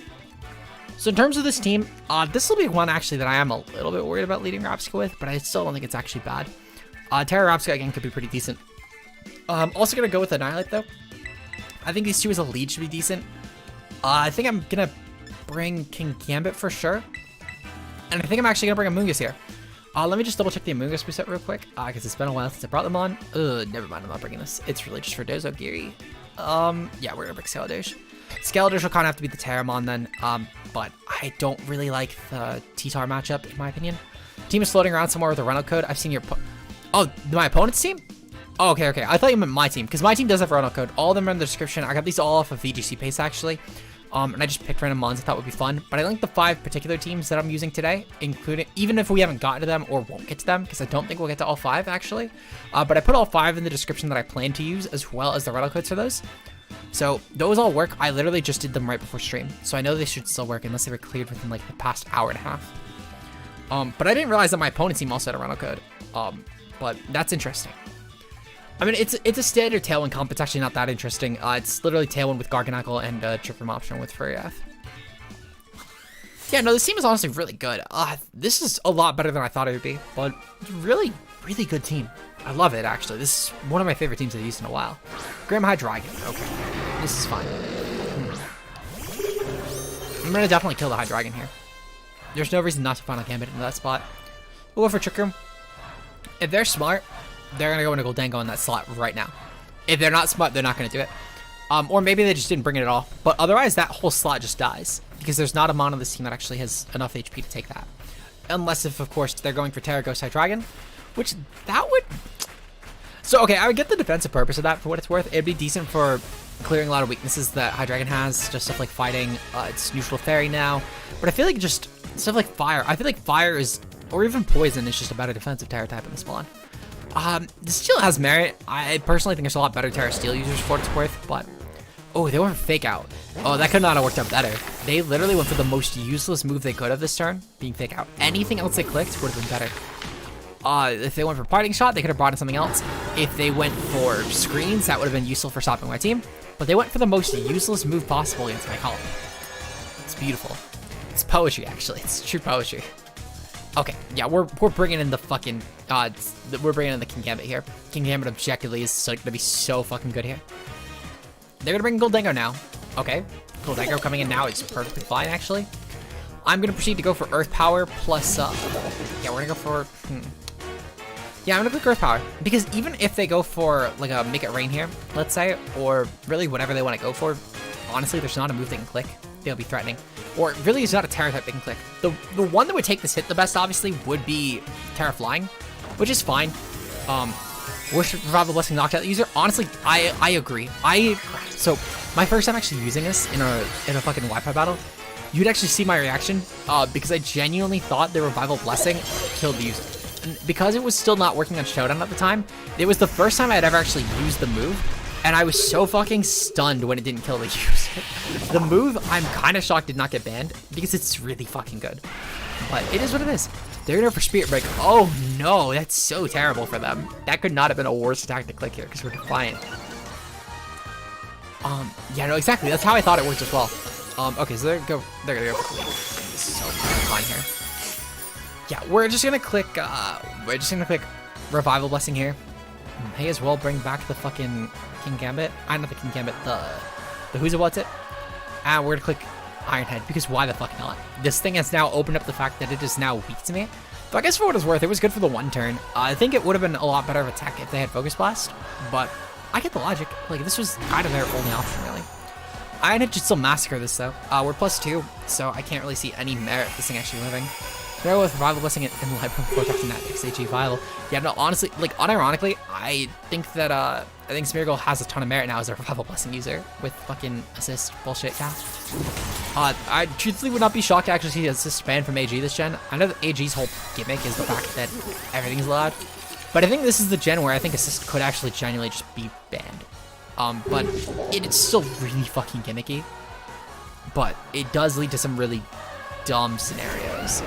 So in terms of this team, this will be one actually that I am a little bit worried about leading Rabsca with, but I still don't think it's actually bad. Terra Rabsca, again, could be pretty decent. Also going to go with Annihilate, though. I think these two as a lead should be decent. I think I'm going to bring King Gambit for sure. And I think I'm actually going to bring Amoonguss here. Let me just double check the Amoonguss preset real quick, because it's been a while since I brought them on. Never mind, I'm not bringing this. It's really just for Dozo Geary. Yeah, we're going to bring Scaladosh. Scaladosh will kind of have to be the Terramon then, but I don't really like the T-Tar matchup, in my opinion. Team is floating around somewhere with a rental code. I've seen your... Oh, my opponent's team? Oh, okay. I thought you meant my team, because my team does have a rental code. All of them are in the description. I got these all off of VGC Pace, actually. And I just picked random mons I thought would be fun. But I linked the 5 particular teams that I'm using today, including, even if we haven't gotten to them or won't get to them, because I don't think we'll get to all 5, actually. But I put all 5 in the description that I plan to use, as well as the rental codes for those. So those all work. I literally just did them right before stream. So I know they should still work, unless they were cleared within, like, the past hour and a half. But I didn't realize that my opponent's team also had a rental code. But that's interesting. I mean, it's a standard Tailwind comp. It's actually not that interesting. It's literally Tailwind with Garganacl and Trick Room option with Furriath. Yeah, no, this team is honestly really good. This is a lot better than I thought it would be, but it's a really, really good team. I love it, actually. This is one of my favorite teams I've used in a while. Grandma Hydreigon. Okay, this is fine. I'm gonna definitely kill the Hydreigon here. There's no reason not to Final Gambit into that spot. We'll go for Trick Room. If they're smart, they're going to go into Goldango in that slot right now. If they're not smart, they're not going to do it. Or maybe they just didn't bring it at all. But otherwise, that whole slot just dies. Because there's not a mon on this team that actually has enough HP to take that. Unless if, of course, they're going for Terra Ghost Hydreigon. Which, that would... So, okay, I would get the defensive purpose of that for what it's worth. It'd be decent for clearing a lot of weaknesses that Hydreigon has. Just stuff like fighting. It's neutral fairy now. But I feel like just stuff like fire. I feel like fire is... Or even poison is just a better defensive Terra type in the spawn. This still has merit. I personally think there's a lot better Terra Steel users for what it's worth, but... Oh, they went for Fake Out. Oh, that could not have worked out better. They literally went for the most useless move they could have this turn, being Fake Out. Anything else they clicked would have been better. If they went for Parting Shot, they could have brought in something else. If they went for Screens, that would have been useful for stopping my team. But they went for the most useless move possible against my column. It's beautiful. It's poetry, actually. It's true poetry. Okay, yeah, we're bringing in the fucking, we're bringing in the King Gambit here. King Gambit objectively is so, gonna be so fucking good here. They're gonna bring Goldango now. Okay, Goldango coming in now is perfectly fine, actually. I'm gonna proceed to go for Earth Power plus, yeah, we're gonna go for, Yeah, I'm gonna click Earth Power, because even if they go for, like, a Make It Rain here, let's say, or really whatever they want to go for, honestly, there's not a move they can click. They'll be threatening. Or really, it's not a Terra type they can click. The one that would take this hit the best, obviously, would be Terra Flying, which is fine. Worship Revival Blessing knocked out the user. Honestly, I agree. So my first time actually using this in a fucking Wi-Fi battle, you'd actually see my reaction, because I genuinely thought the Revival Blessing killed the user. And because it was still not working on Showdown at the time, it was the first time I'd ever actually used the move. And I was so fucking stunned when it didn't kill the user. The move, I'm kind of shocked did not get banned, because it's really fucking good. But it is what it is. They're gonna go for Spirit Break. Oh no, that's so terrible for them. That could not have been a worse attack to click here, because we're Defiant. Yeah, no, exactly. That's how I thought it worked as well. Okay, so they're gonna go for Clean. This is so fine here. Yeah, we're just gonna click Revival Blessing here. May as well bring back the fucking King Gambit. Not the King Gambit, the Who's It What's It. And we're gonna click Iron Head, because why the fuck not? This thing has now opened up the fact that it is now weak to me. But I guess for what it's worth, it was good for the one turn. I think it would have been a lot better of a tech if they had Focus Blast, but I get the logic. Like, this was kind of their only option, really. Iron Head should still massacre this, though. We're +2, so I can't really see any merit in this thing actually living. They're with Revival Blessing and Life from protecting that XHG Viable. Yeah, no, honestly, like, unironically, I think that, I think Smeargle has a ton of merit now as a Revival Blessing user with fucking assist bullshit, yeah. I truthfully would not be shocked to actually see assist banned from AG this gen. I know that AG's whole gimmick is the fact that everything's allowed, but I think this is the gen where I think assist could actually genuinely just be banned. But it's still really fucking gimmicky, but it does lead to some really dumb scenarios.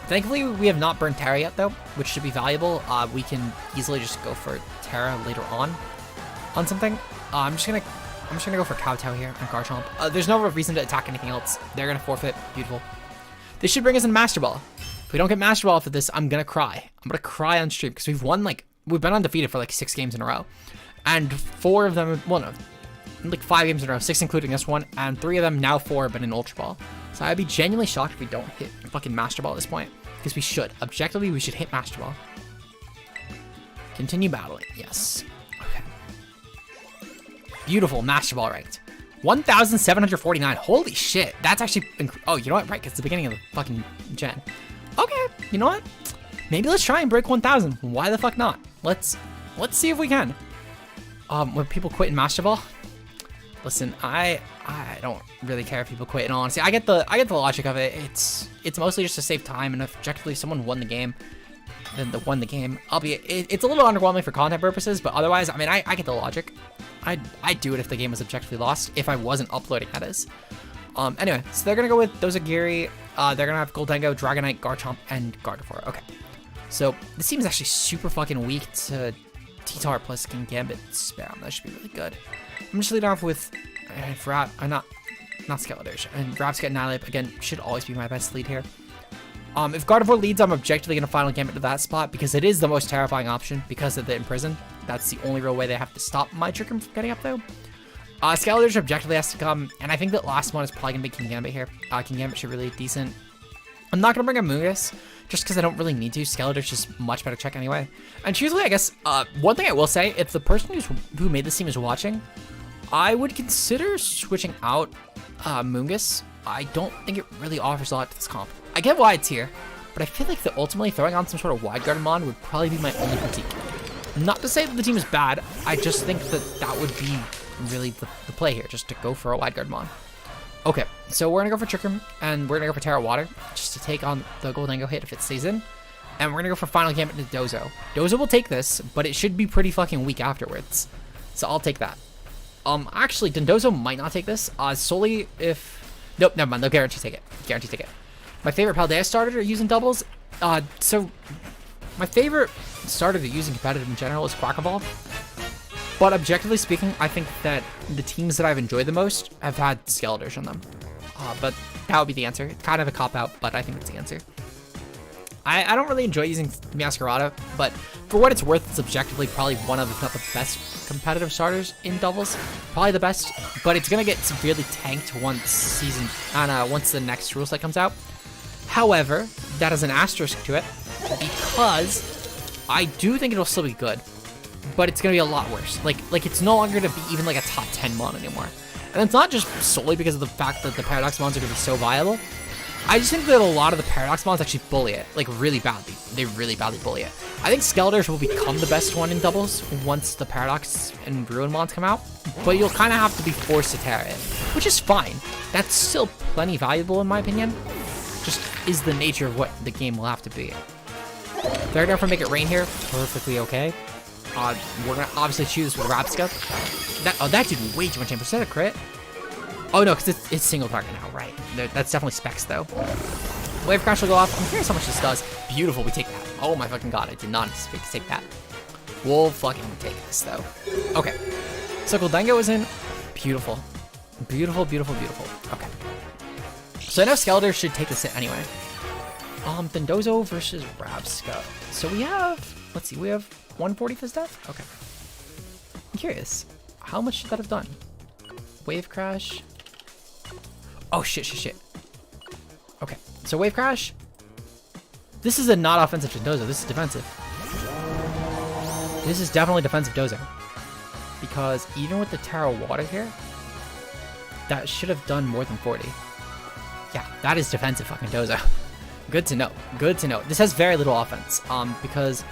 Thankfully, we have not burned Terra yet, though, which should be valuable. We can easily just go for Terra later on something. I'm just gonna go for Kowtow here on Garchomp. There's no real reason to attack anything else. They're gonna forfeit. Beautiful. This should bring us in Master Ball. If we don't get Master Ball for this, I'm gonna cry. I'm gonna cry on stream, because we've been undefeated for like 6 games in a row, and 4 of them, well, no, like 5 games in a row, 6 including this one, and 3 of them, now 4, have been in Ultra Ball. So I'd be genuinely shocked if we don't hit fucking Master Ball at this point, because we should. Objectively, we should hit Master Ball. Continue battling. Yes. Okay. Beautiful. Master Ball ranked. 1,749. Holy shit. That's actually... Oh, you know what? Right, because it's the beginning of the fucking gen. Okay. You know what? Maybe let's try and break 1,000. Why the fuck not? Let's see if we can. When people quit in Master Ball... Listen, I don't really care if people quit, in all honesty. I get the logic of it. It's mostly just to save time, and if objectively someone won the game, then they won the game. Albeit, it's a little underwhelming for content purposes, but otherwise, I mean, I get the logic. I'd do it if the game was objectively lost, if I wasn't uploading, that is. Anyway, so they're gonna go with Dozagiri, they're gonna have Goldengo, Dragonite, Garchomp, and Gardevoir. Okay. So, this team is actually super fucking weak to T-Tar plus Kingambit spam. That should be really good. I'm just leading off with not Skeletor's, and Rabscat and Nihilip, again, should always be my best lead here. If Gardevoir leads, I'm objectively going to Final Gambit to that spot, because it is the most terrifying option, because of the Imprison. That's the only real way they have to stop my Trick-Room from getting up, though. Skeletor's objectively has to come, and I think that last one is probably going to be Kingambit here. Kingambit should really be decent. I'm not going to bring a Mungus, just because I don't really need to. Skeletor's just much better check anyway. And truthfully, I guess, one thing I will say, if the person who made this team is watching, I would consider switching out Mungus. I don't think it really offers a lot to this comp. I get why it's here, but I feel like that ultimately throwing on some sort of Wide Guard Mon would probably be my only critique. Not to say that the team is bad, I just think that would be really the play here, just to go for a Wide Guard Mon. Okay, so we're going to go for Trick Room, and we're going to go for Terra Water, just to take on the Goldengo hit if it stays in. And we're going to go for Final Gambit into Dozo. Dozo will take this, but it should be pretty fucking weak afterwards. So I'll take that. Actually, Dondozo might not take this, solely if... Nope, never mind, they'll guarantee take it. Guarantee take it. My favorite Paldea starter to use in doubles, so my favorite starter to use in competitive in general is Quackaball. But objectively speaking, I think that the teams that I've enjoyed the most have had Skeletors on them. But that would be the answer. It's kind of a cop-out, but I think it's the answer. I don't really enjoy using Masquerada, but for what it's worth, it's objectively probably one of, if not the best competitive starters in doubles. Probably the best, but it's going to get severely tanked once once the next rule set comes out. However, that has an asterisk to it, because I do think it'll still be good, but it's going to be a lot worse. Like it's no longer going to be even like a top 10 mon anymore. And it's not just solely because of the fact that the Paradox mons are going to be so viable. I just think that a lot of the Paradox mons actually bully it, like really badly. They really badly bully it. I think Skeletors will become the best one in doubles once the Paradox and Ruin mons come out, but you'll kind of have to be forced to Terra it, which is fine. That's still plenty valuable in my opinion. Just is the nature of what the game will have to be. They're going to make it rain here. Perfectly okay. We're going to obviously choose Rabscat. That did way too much damage. Is that a crit? Oh no, because it's single target now, right. That's definitely specs though. Wave Crash will go off. I'm curious how much this does. Beautiful, we take that. Oh my fucking god, I did not anticipate to take that. We'll fucking take this though. Okay. So Goldengo is in. Beautiful. Beautiful, beautiful, beautiful. Okay. So I know Skeletor should take this hit anyway. Dondozo versus Rabscat. So we have, let's see, we have 140 for death? Okay. I'm curious. How much should that have done? Wave Crash. Oh, shit. Okay, so Wave Crash. This is a not offensive Dondozo. This is defensive. This is definitely defensive Dozo. Because even with the Terra Water here, that should have done more than 40. Yeah, that is defensive fucking Dozo. Good to know. Good to know. This has very little offense. Because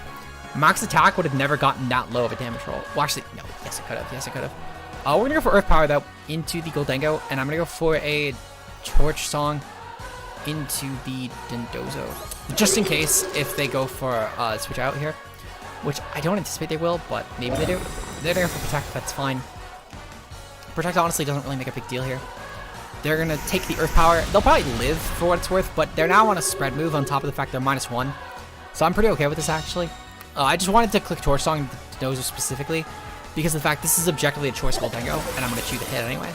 max attack would have never gotten that low of a damage roll. Well, actually, no. Yes, it could have. Yes, it could have. We're going to go for Earth Power, though, into the Goldengo, and I'm going to go for a Torch Song into the Dondozo. Just in case, if they go for Switch Out here, which I don't anticipate they will, but maybe they do. They're going for Protect, that's fine. Protect honestly doesn't really make a big deal here. They're going to take the Earth Power. They'll probably live for what it's worth, but they're now on a spread move on top of the fact they're -1. So I'm pretty okay with this, actually. I just wanted to click Torch Song to Dondozo specifically, because of the fact this is objectively a choice Goldengo, and I'm going to chew the hit anyway.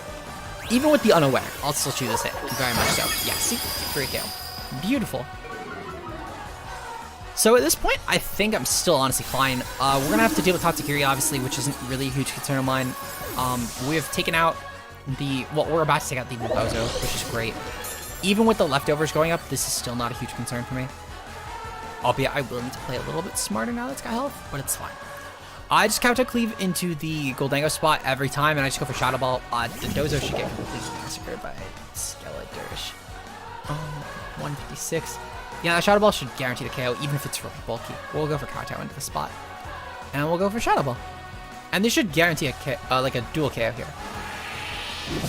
Even with the unaware, I'll still chew this hit. Very much so. Yeah, see? Great kill. Beautiful. So at this point, I think I'm still honestly fine. We're going to have to deal with Tatsukiri, obviously, which isn't really a huge concern of mine. We have taken out we're about to take out the Bozo, which is great. Even with the leftovers going up, this is still not a huge concern for me. Albeit, I will need to play a little bit smarter now that's got health, but it's fine. I just counter cleave into the Goldango spot every time, and I just go for Shadow Ball. The Dozo should get completely massacred by Skeletorsh. 156. Yeah, that Shadow Ball should guarantee the KO, even if it's really bulky. We'll go for Kowtow into the spot. And we'll go for Shadow Ball. And this should guarantee a dual KO here.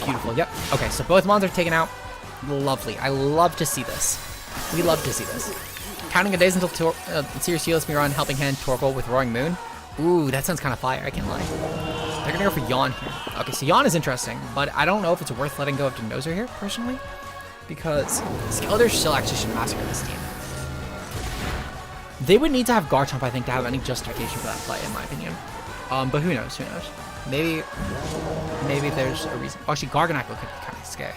Beautiful, yep. Okay, so both mons are taken out. Lovely. I love to see this. We love to see this. Counting a days until Sears heals me run, Helping Hand, Torkoal with Roaring Moon. Ooh, that sounds kind of fire, I can't lie. They're gonna go for Yawn here. Okay, so Yawn is interesting, but I don't know if it's worth letting go of Denozer here, personally. Because Skeletor still actually should massacre this team. They would need to have Garchomp, I think, to have any justification for that play, in my opinion. But who knows, who knows. Maybe there's a reason. Oh, actually, Garganacl could be kind of scary.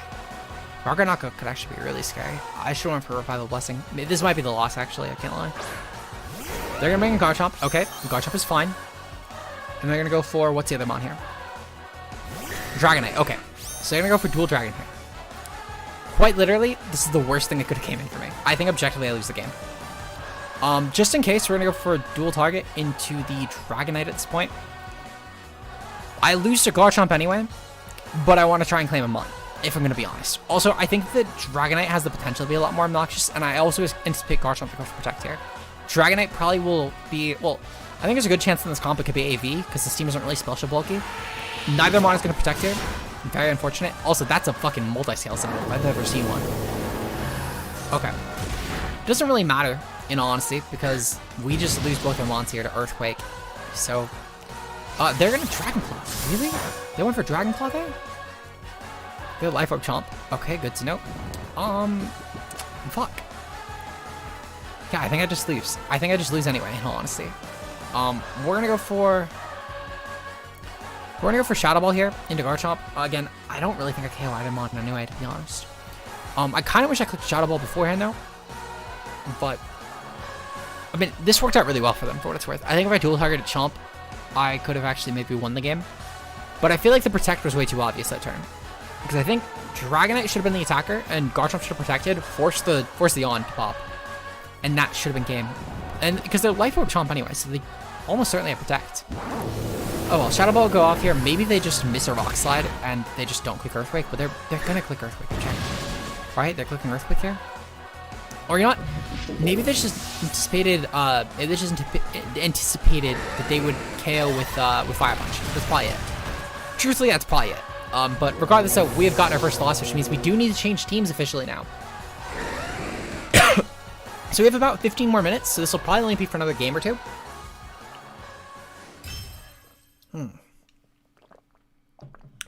Garganacl could actually be really scary. I should went for Revival Blessing. This might be the loss, actually, I can't lie. They're gonna bring in Garchomp. Okay, Garchomp is fine. And they're gonna go for, what's the other mon here? Dragonite, okay. So they're gonna go for Dual Dragon here. Quite literally, this is the worst thing that could have came in for me. I think objectively I lose the game. Just in case, we're gonna go for a dual target into the Dragonite at this point. I lose to Garchomp anyway, but I want to try and claim a mon, if I'm gonna be honest. Also, I think that Dragonite has the potential to be a lot more obnoxious, and I also anticipate Garchomp to go for Protect here. Dragonite probably will be, well, I think there's a good chance in this comp it could be AV, because this team isn't really special bulky. Neither mon is gonna Protect here. Very unfortunate. Also, that's a fucking multi-scale symbol if I've ever seen one. Okay. Doesn't really matter, in all honesty, because we just lose both our mons here to Earthquake. So, they're gonna Dragon Claw. Really? They went for Dragon Claw there? They're Life Orb Chomp. Okay, good to know. Fuck. Yeah, I think I just lose. I think I just lose anyway, in all honesty. We're gonna go for Shadow Ball here into Garchomp. Again, I don't really think I KO either mon anyway, to be honest. I kind of wish I clicked Shadow Ball beforehand, though. But, I mean, this worked out really well for them, for what it's worth. I think if I dual targeted Chomp, I could have actually maybe won the game. But I feel like the Protect was way too obvious that turn. Because I think Dragonite should have been the attacker, and Garchomp should have protected, force the Yawn to pop. And that should have been game. And because they're Life Orb Chomp anyway, so they almost certainly have Protect. Oh well, Shadow Ball will go off here. Maybe they just miss a Rock Slide, and they just don't click Earthquake, but they're gonna click Earthquake, check. Right, they're clicking Earthquake here. Or you know what? Maybe they just anticipated that they would KO with Fire Punch. That's probably it. Truthfully, that's probably it. But regardless, though, we have gotten our first loss, which means we do need to change teams officially now. So we have about 15 more minutes, so this will probably only be for another game or two.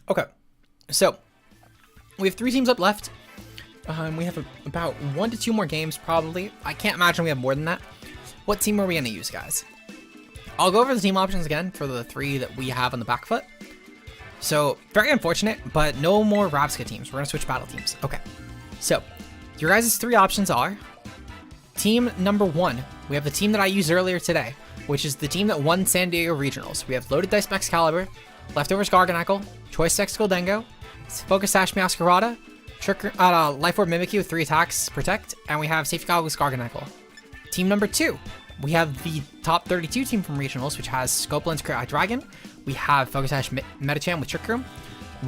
Okay, so we have 3 teams up left. We have about 1 to 2 more games, probably. I can't imagine we have more than that. What team are we going to use, guys? I'll go over the team options again for the 3 that we have on the back foot. So, very unfortunate, but no more Rabska teams. We're going to switch battle teams. Okay, so your guys' 3 options are team number 1. We have the team that I used earlier today, which is the team that won San Diego Regionals. We have Loaded Dice Excalibur, Leftovers Garganacl, Choice Dex Goldango, Focus Sash Masquerada, Life Orb Mimikyu with 3 attacks, Protect, and we have Safety Goggles Garganacl. Team number 2, we have the top 32 team from Regionals, which has Scope Lens Crit Eye Dragon. We have Focus Sash Medicham with Trick Room.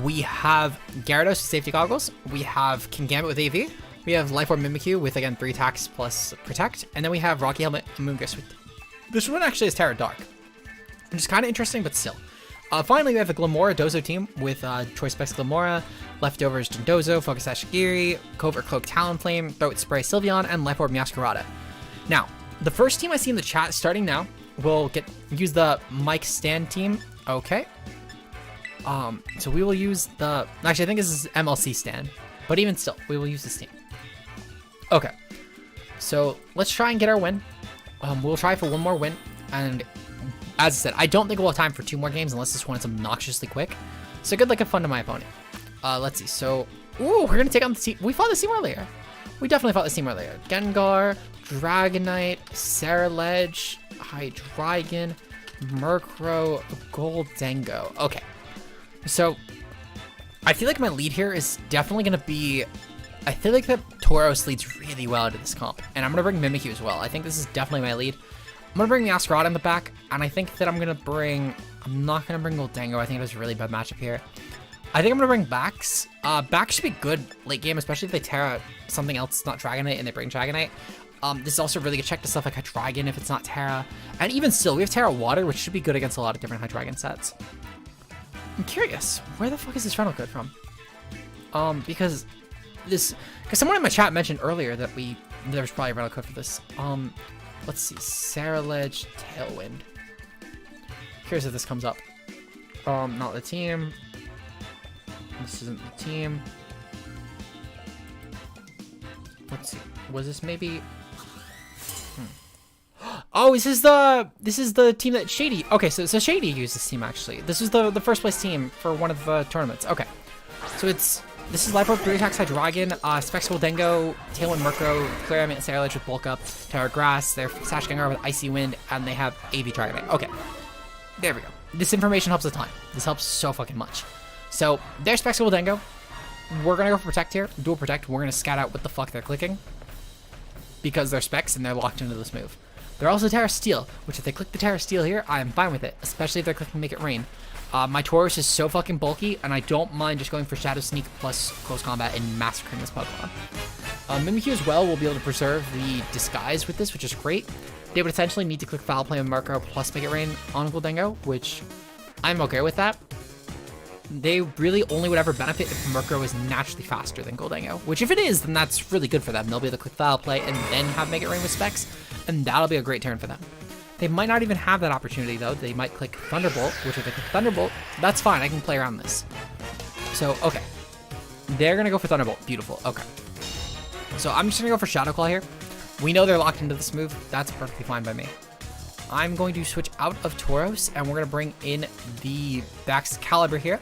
We have Gyarados with Safety Goggles. We have Kingambit with AV. We have Life Orb Mimikyu with, again, 3 attacks plus Protect. And then we have Rocky Helmet Amoonguss with... This one actually is Terra Dark, which is kind of interesting, but still. Finally, we have the Glamora Dozo team with Choice Specs Glamora, Leftovers Dondozo, Focus Sash Giri, Covert Cloak Talonflame, Throat Spray Sylveon, and Life Orb Masquerada. Now, the first team I see in the chat starting now will use the Mike Stan team. Okay. So we will use the... Actually, I think this is MLC Stan, but even still, we will use this team. Okay. So let's try and get our win. We'll try for 1 more win, and as I said, I don't think we'll have time for 2 more games unless this one is obnoxiously quick. So good luck and fun to my opponent. Let's see. So, ooh, we're gonna take on the team. We fought this team earlier. We definitely fought this team earlier. Gengar, Dragonite, Ceruledge, Hydreigon, Murkrow, Goldengo. Okay. So, I feel like my lead here is definitely going to be... I feel like that Tauros leads really well into this comp. And I'm going to bring Mimikyu as well. I think this is definitely my lead. I'm going to bring the Askarada in the back. And I think that I'm going to bring... I'm not going to bring Goldengo. I think it was a really bad matchup here. I think I'm going to bring Bax. Bax should be good late game, especially if they tear out something else that's not Dragonite and they bring Dragonite. This is also really good check to stuff like Hydreigon if it's not Terra. And even still, we have Terra Water, which should be good against a lot of different Hydreigon sets. I'm curious, where the fuck is this rental code from? Because someone in my chat mentioned earlier that there was probably a rental code for this. Let's see, Ceruledge, Tailwind. Curious if this comes up. Not the team. This isn't the team. Let's see. Was this maybe? Oh, this is the team that Shady. Okay, so Shady used this team actually. This is the first place team for one of the tournaments. Okay, so this is Life Orb, 3 attacks, Hydreigon, Specs Goldengo, Tailwind Murkrow, Clear Element, Ceruledge with Bulk Up, Terra Grass, their Sash Gengar with Icy Wind, and they have AV Dragonite. Okay, there we go. This information helps a ton. This helps so fucking much. So their Specs Goldengo. We're gonna go for Protect here. Dual Protect. We're gonna scout out what the fuck they're clicking because they're Specs and they're locked into this move. They're also Terra Steel, which if they click the Terra Steel here, I am fine with it, especially if they're clicking Make It Rain. My Tauros is so fucking bulky, and I don't mind just going for Shadow Sneak plus Close Combat and massacring this Pokemon. Mimikyu as well will be able to preserve the Disguise with this, which is great. They would essentially need to click Foul Play on Murkrow plus Make It Rain on Goldengo, which I'm okay with that. They really only would ever benefit if Murkrow is naturally faster than Goldengo, which if it is, then that's really good for them. They'll be able to click Foul Play and then have Make It Rain with Specs, and that'll be a great turn for them. They might not even have that opportunity though. They might click Thunderbolt, which if they click Thunderbolt, that's fine. I can play around this. So, okay. They're gonna go for Thunderbolt. Beautiful. Okay. So I'm just gonna go for Shadow Claw here. We know they're locked into this move. That's perfectly fine by me. I'm going to switch out of Tauros, and we're gonna bring in the Bax Caliber here.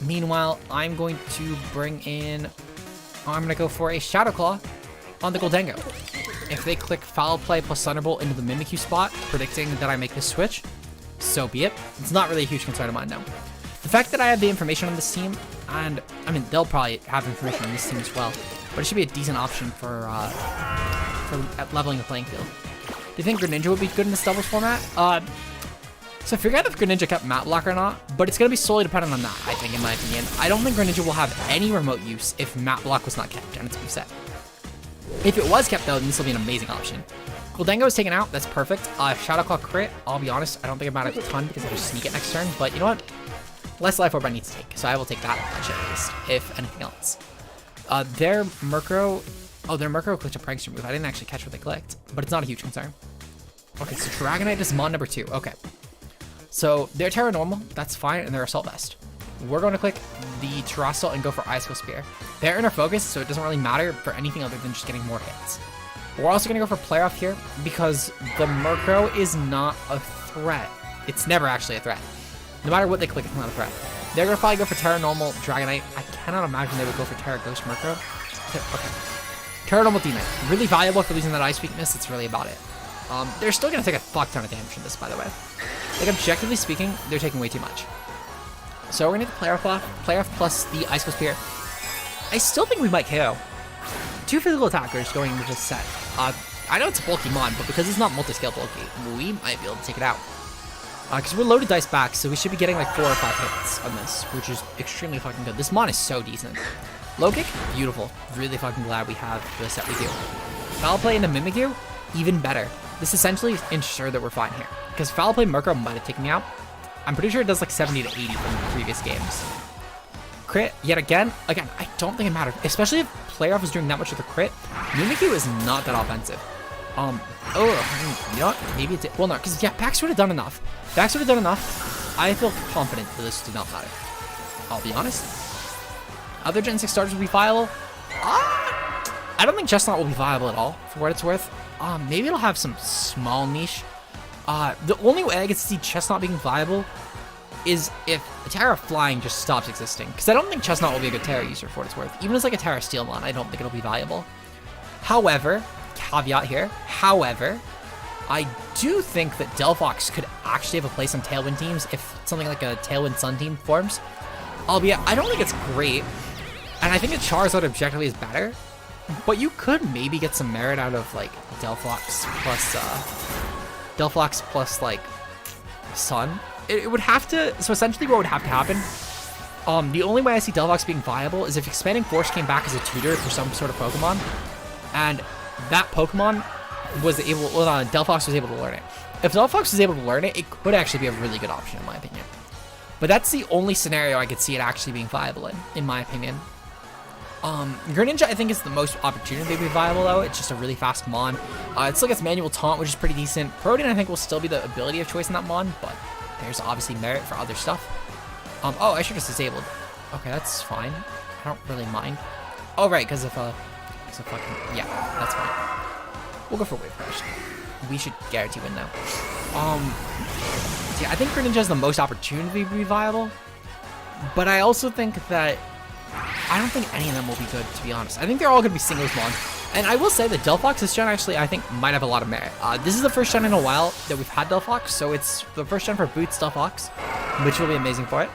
Meanwhile, I'm going to bring in... I'm gonna go for a Shadow Claw on the Goldengo. If they click Foul Play plus Thunderbolt into the Mimikyu spot, predicting that I make this switch, so be it. It's not really a huge concern of mine now. The fact that I have the information on this team, and I mean, they'll probably have information on this team as well, but it should be a decent option for leveling the playing field. Do you think Greninja would be good in this doubles format? So I forget if Greninja kept Mat Block or not, but it's going to be solely dependent on that, I think, in my opinion. I don't think Greninja will have any remote use if Mat Block was not kept and it's reset. If it was kept, though, then this will be an amazing option. Goldengo is taken out. That's perfect. Shadow Claw crit. I'll be honest, I don't think about it a ton because I just sneak it next turn. But you know what? Less Life Orb I need to take, so I will take that much at least, if anything else. Their Murkrow... Oh, their Murkrow clicked a Prankster move. I didn't actually catch what they clicked, but it's not a huge concern. Okay, so Dragonite is Mon number 2. Okay. So they're Terra Normal. That's fine, and they're Assault Vest. We're going to click the Terrestrial and go for Icicle Spear. They're Inner Focus, so it doesn't really matter for anything other than just getting more hits. We're also going to go for Play Off here because the Murkrow is not a threat. It's never actually a threat. No matter what they click, it's not a threat. They're going to probably go for Terra Normal Dragonite. I cannot imagine they would go for Terra Ghost Murkrow. Okay. Terra Normal D-Knight. Really valuable for losing that Ice Weakness. That's really about it. They're still going to take a fuck ton of damage from this, by the way. Like, objectively speaking, they're taking way too much. So we're going to hit the Play Off plus the Icicle Spear. I still think we might KO. 2 physical attackers going into this set. I know it's a bulky Mon, but because it's not multi-scale bulky, we might be able to take it out. Because we're loaded dice back, so we should be getting like 4 or 5 hits on this, which is extremely fucking good. This Mon is so decent. Low kick, beautiful. Really fucking glad we have the set we do. Foul Play into Mimikyu, even better. This essentially ensures that we're fine here. Because Foul Play Murkrow might have taken me out. I'm pretty sure it does like 70 to 80 from previous games. Crit, yet again, I don't think it mattered. Especially if Play Off is doing that much of the crit. Mimikyu is not that offensive. You know what? Maybe it did. Well, no, because, yeah, Bax would have done enough. Bax would have done enough. I feel confident that this did not matter. I'll be honest. Other Gen 6 starters will be viable. I don't think Chestnut will be viable at all, for what it's worth. Maybe it'll have some small niche. The only way I get to see Chestnut being viable is if Terra Flying just stops existing. Because I don't think Chestnut will be a good Terra user for what it's worth. Even as like a Terra Steel mon, I don't think it'll be valuable. However, caveat here, however, I do think that Delphox could actually have a place on Tailwind teams if something like a Tailwind Sun team forms. Albeit, I don't think it's great. And I think that Charizard objectively is better. But you could maybe get some merit out of like Delphox plus like Sun. It would have to, so essentially what would have to happen, the only way I see Delphox being viable is if Expanding Force came back as a tutor for some sort of Pokemon, and that Pokemon was able, Delphox was able to learn it. If Delphox was able to learn it, it could actually be a really good option in my opinion. But that's the only scenario I could see it actually being viable in my opinion. Greninja I think is the most opportunity to be viable though. It's just a really fast mon. It still gets manual taunt, which is pretty decent. Protein I think will still be the ability of choice in that mon, but there's obviously merit for other stuff. Oh, I should just disabled. Okay, that's fine. I don't really mind. Oh, right, because of fucking, yeah, that's fine. We'll go for Wave Crash. We should guarantee win now. Yeah, I think Greninja has the most opportunity to be viable, but I also think that I don't think any of them will be good, to be honest. I think they're all going to be singles mons. And I will say that Delphox this gen actually, I think, might have a lot of merit. This is the first gen in a while that we've had Delphox, so it's the first gen for Boots Delphox, which will be amazing for it.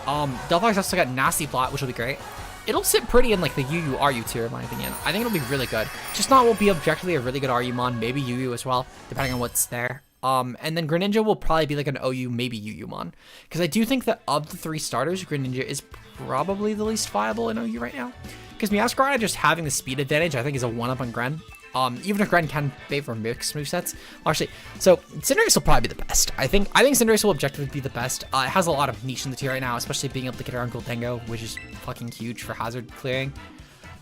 Delphox also got Nasty Plot, which will be great. It'll sit pretty in like the UU RU tier, in my opinion. I think it'll be really good. Just not will be objectively a really good RU mon, maybe UU as well, depending on what's there. And then Greninja will probably be like an OU, maybe UU mon. Because I do think that of the 3 starters, Greninja is probably the least viable in OU right now. Because Meowscarada just having the speed advantage, I think, is a 1-up on Gren. Even if Gren can favor mixed movesets. Actually, so Cinderace will probably be the best. I think Cinderace will objectively be the best. It has a lot of niche in the tier right now, especially being able to get around Goldengo, which is fucking huge for hazard clearing.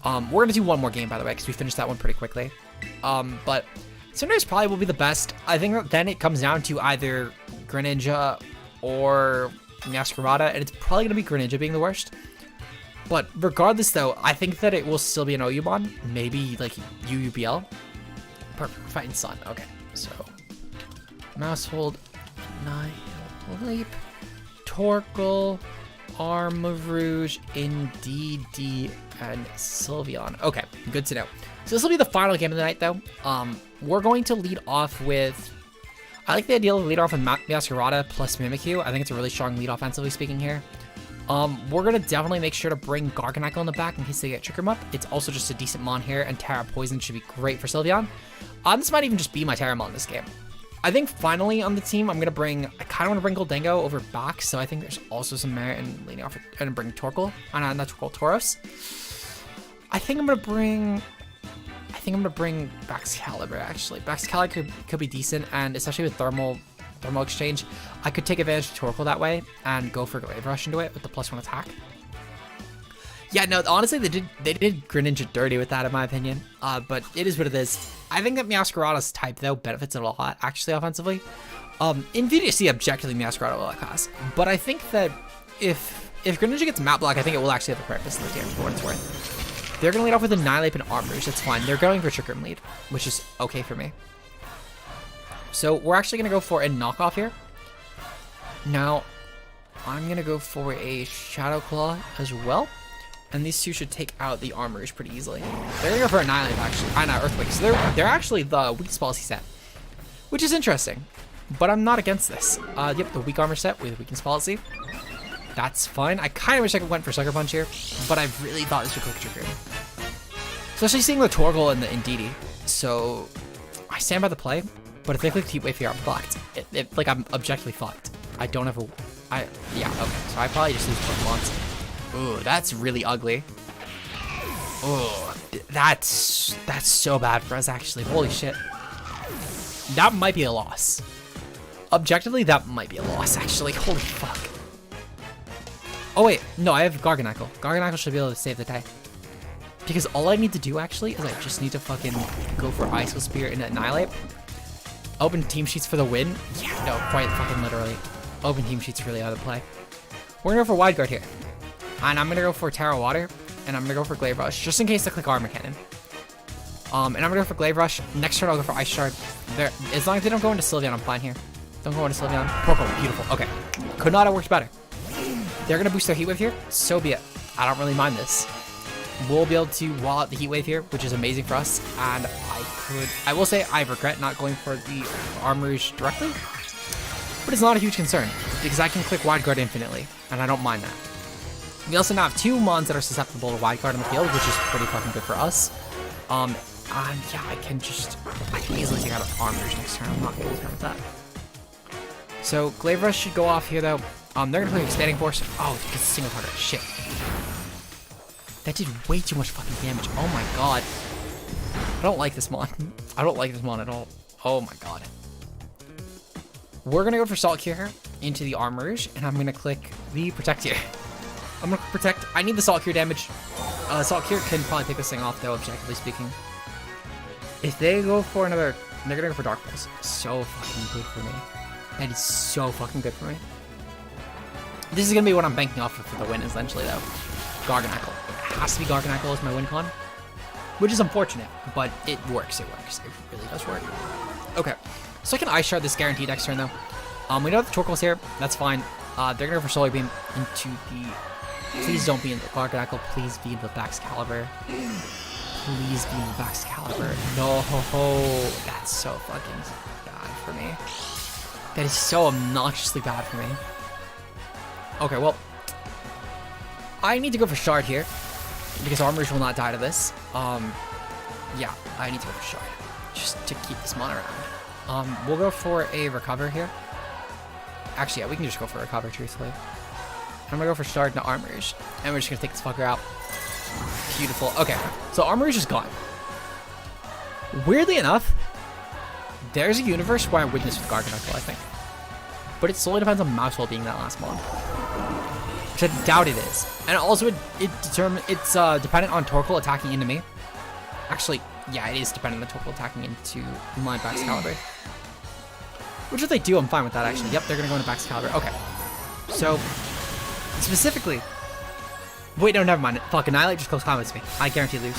We're going to do one more game, by the way, because we finished that one pretty quickly. But Cinderace probably will be the best. I think that then it comes down to either Greninja or Meowscarada, and it's probably going to be Greninja being the worst. But regardless, though, I think that it will still be an OU mon, maybe like UUBL. Perfect, we're fighting Sun. Okay, so Mousehold, Leap, Torkoal, Armarouge, Indeedee, and Sylveon. Okay, good to know. So this will be the final game of the night, though. We're going to lead off with, I like the idea of lead off with Meowscarada plus Mimikyu. I think it's a really strong lead offensively speaking here. We're going to definitely make sure to bring Garganacl in the back in case they get Trick Room up. It's also just a decent mon here, and Terra Poison should be great for Sylveon. This might even just be my Terra mon this game. I think finally on the team, I kind of want to bring Goldengo over back, so I think there's also some merit in leading off and bring Torkoal. Not Torkoal, Tauros. I think I'm going to bring Baxcalibur, actually. Baxcalibur could be decent, and especially with Thermal Exchange, I could take advantage of Torkoal that way and go for Glaive Rush into it with the +1 attack. Yeah, no, honestly, they did Greninja dirty with that, in my opinion. But it is what it is. I think that Meowscarada's type, though, benefits it a lot, actually, offensively. In VDC, objectively, Meowscarada will class. But I think that if Greninja gets Map Block, I think it will actually have a purpose in the game for what it's worth. They're going to lead off with Annihilate and Armarouge. That's fine. They're going for Trick Room lead, which is okay for me. So we're actually going to go for a knockoff here. Now, I'm going to go for a Shadow Claw as well. And these two should take out the Armarouge pretty easily. They're going to go for Annihilate, actually. Earthquake. So they're actually the Weakness Policy set, which is interesting. But I'm not against this. Yep, the Weak Armor set with Weakness Policy. That's fine. I kind of wish I could went for Sucker Punch here, but I really thought this would quick trigger. Especially seeing the Torkoal and the Indeedee. So I stand by the play, but if they click Heat Wave here, I'm fucked. Like, I'm objectively fucked. I don't have yeah, okay. So I probably just lose Pokemon. Ooh, that's really ugly. Oh, that's so bad for us, actually. Holy shit. That might be a loss. Objectively, that might be a loss, actually. Holy fuck. Oh, wait. No, I have Garganacl. Garganacl should be able to save the day. Because all I need to do, actually, is I just need to fucking go for Ice Spear and Annihilate. Open team sheets for the win. Yeah, no, quite fucking literally. Open team sheets really out of play. We're gonna go for Wide Guard here. And I'm gonna go for Terra Water. And I'm gonna go for Glaive Rush, just in case they click Armor Cannon. And I'm gonna go for Glaive Rush. Next turn, I'll go for Ice Shard. As long as they don't go into Sylveon, I'm fine here. Don't go into Sylveon. Pokemon, beautiful. Okay. Could not have worked better. They're going to boost their Heat Wave here. So be it. I don't really mind this. We'll be able to wall out the Heat Wave here, which is amazing for us. And I will say I regret not going for the Armourouge directly. But it's not a huge concern because I can click Wide Guard infinitely. And I don't mind that. We also now have 2 Mons that are susceptible to Wide Guard on the field, which is pretty fucking good for us. And yeah, I can easily take out an Armourouge next turn. I'm not going to concerned with that. So Glaive Rush should go off here though. They're gonna play Expanding Force. Oh, because single target. Shit. That did way too much fucking damage. Oh my god. I don't like this mon. I don't like this mon at all. Oh my god. We're gonna go for Salt Cure here into the Armourouge, and I'm gonna click the Protect here. I'm gonna protect. I need the Salt Cure damage. Salt Cure can probably pick this thing off though, objectively speaking. If they go for another, they're gonna go for Dark Pulse. So fucking good for me. That is so fucking good for me. This is gonna be what I'm banking off of for the win, essentially though. Garganacl. It has to be Garganacl as my win con. Which is unfortunate, but it works, it works. It really does work. Okay. So I can Ice Shard this guaranteed next turn though. We know the Torkoal's here, that's fine. They're gonna go for Solar Beam into the... Please don't be in the Garganacl, please be in the Baxcalibur. Please be in the Baxcalibur. No, that's so fucking bad for me. That is so obnoxiously bad for me. Okay, well, I need to go for Shard here because Armourouge will not die to this. Yeah, I need to go for Shard just to keep this mon around. We'll go for a Recover here. Actually, yeah, we can just go for Recover, truthfully. I'm gonna go for Shard into Armourouge, and we're just gonna take this fucker out. Beautiful. Okay, so Armourouge is gone. Weirdly enough, there's a universe where I win this with Garganacl, I think. But it solely depends on Mousewell being that last mon. Which I doubt it is. And also it's dependent on Torkoal attacking into me. Actually, yeah, it is dependent on Torkoal attacking into my Baxcalibur. Which if they do, I'm fine with that actually. Yep, they're gonna go into Baxcalibur. Okay. So, specifically... Wait, no, never mind. Fuck, Annihilate just close combat to me. I guarantee lose.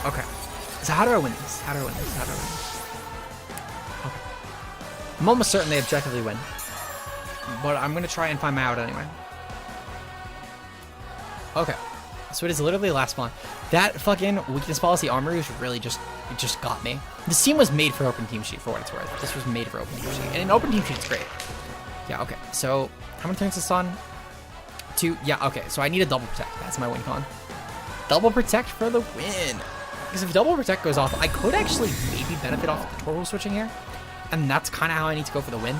Okay. So how do I win this? How do I win this? How do I win this? Okay. I'm almost certain they objectively win. But I'm gonna try and find my out anyway. Okay. So it is literally the last spawn. That fucking weakness policy Armourouge really just got me. This team was made for Open Team Sheet for what it's worth. This was made for Open Team Sheet. And an Open Team Sheet is great. Yeah, okay. So how many turns is this on? 2. Yeah, okay. So I need a Double Protect. That's my win con. Double Protect for the win. Because if Double Protect goes off, I could actually maybe benefit off the Torkoal switching here. And that's kind of how I need to go for the win.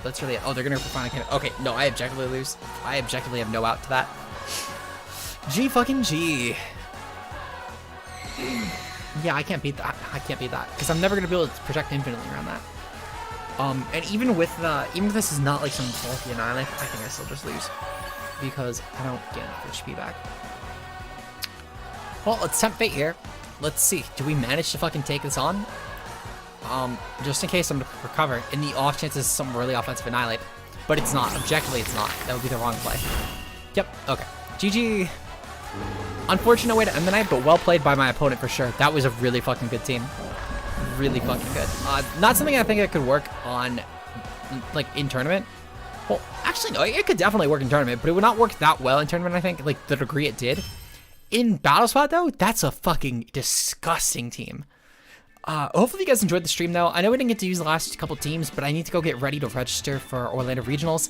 That's really it. Oh, they're going to Final Cannon. Okay, no, I objectively lose. I objectively have no out to that. G fucking G. Yeah, I can't beat that. I can't beat that. Because I'm never going to be able to protect infinitely around that. And even if this is not like some bulky Annihilate, I think I still just lose. Because I don't get enough HP back. Well, let's tempt fate here. Let's see. Do we manage to fucking take this on? Just in case I'm gonna recover. In the off chance it's some really offensive Annihilate. But it's not. Objectively, it's not. That would be the wrong play. Yep. Okay. GG. Unfortunate way to end the night, but well played by my opponent for sure. That was a really fucking good team. Really fucking good. Not something I think that could work on, like, in tournament. Well, actually, no. It could definitely work in tournament, but it would not work that well in tournament, I think. Like, the degree it did. In Battle Spot, though, that's a fucking disgusting team. Hopefully you guys enjoyed the stream, though. I know we didn't get to use the last couple teams, but I need to go get ready to register for Orlando Regionals.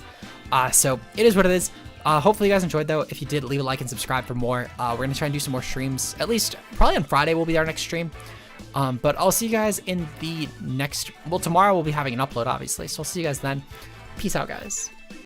So it is what it is. Hopefully you guys enjoyed, though. If you did, leave a like and subscribe for more. We're going to try and do some more streams. At least, probably on Friday will be our next stream. But I'll see you guys in the next... Well, tomorrow we'll be having an upload, obviously. So I'll see you guys then. Peace out, guys.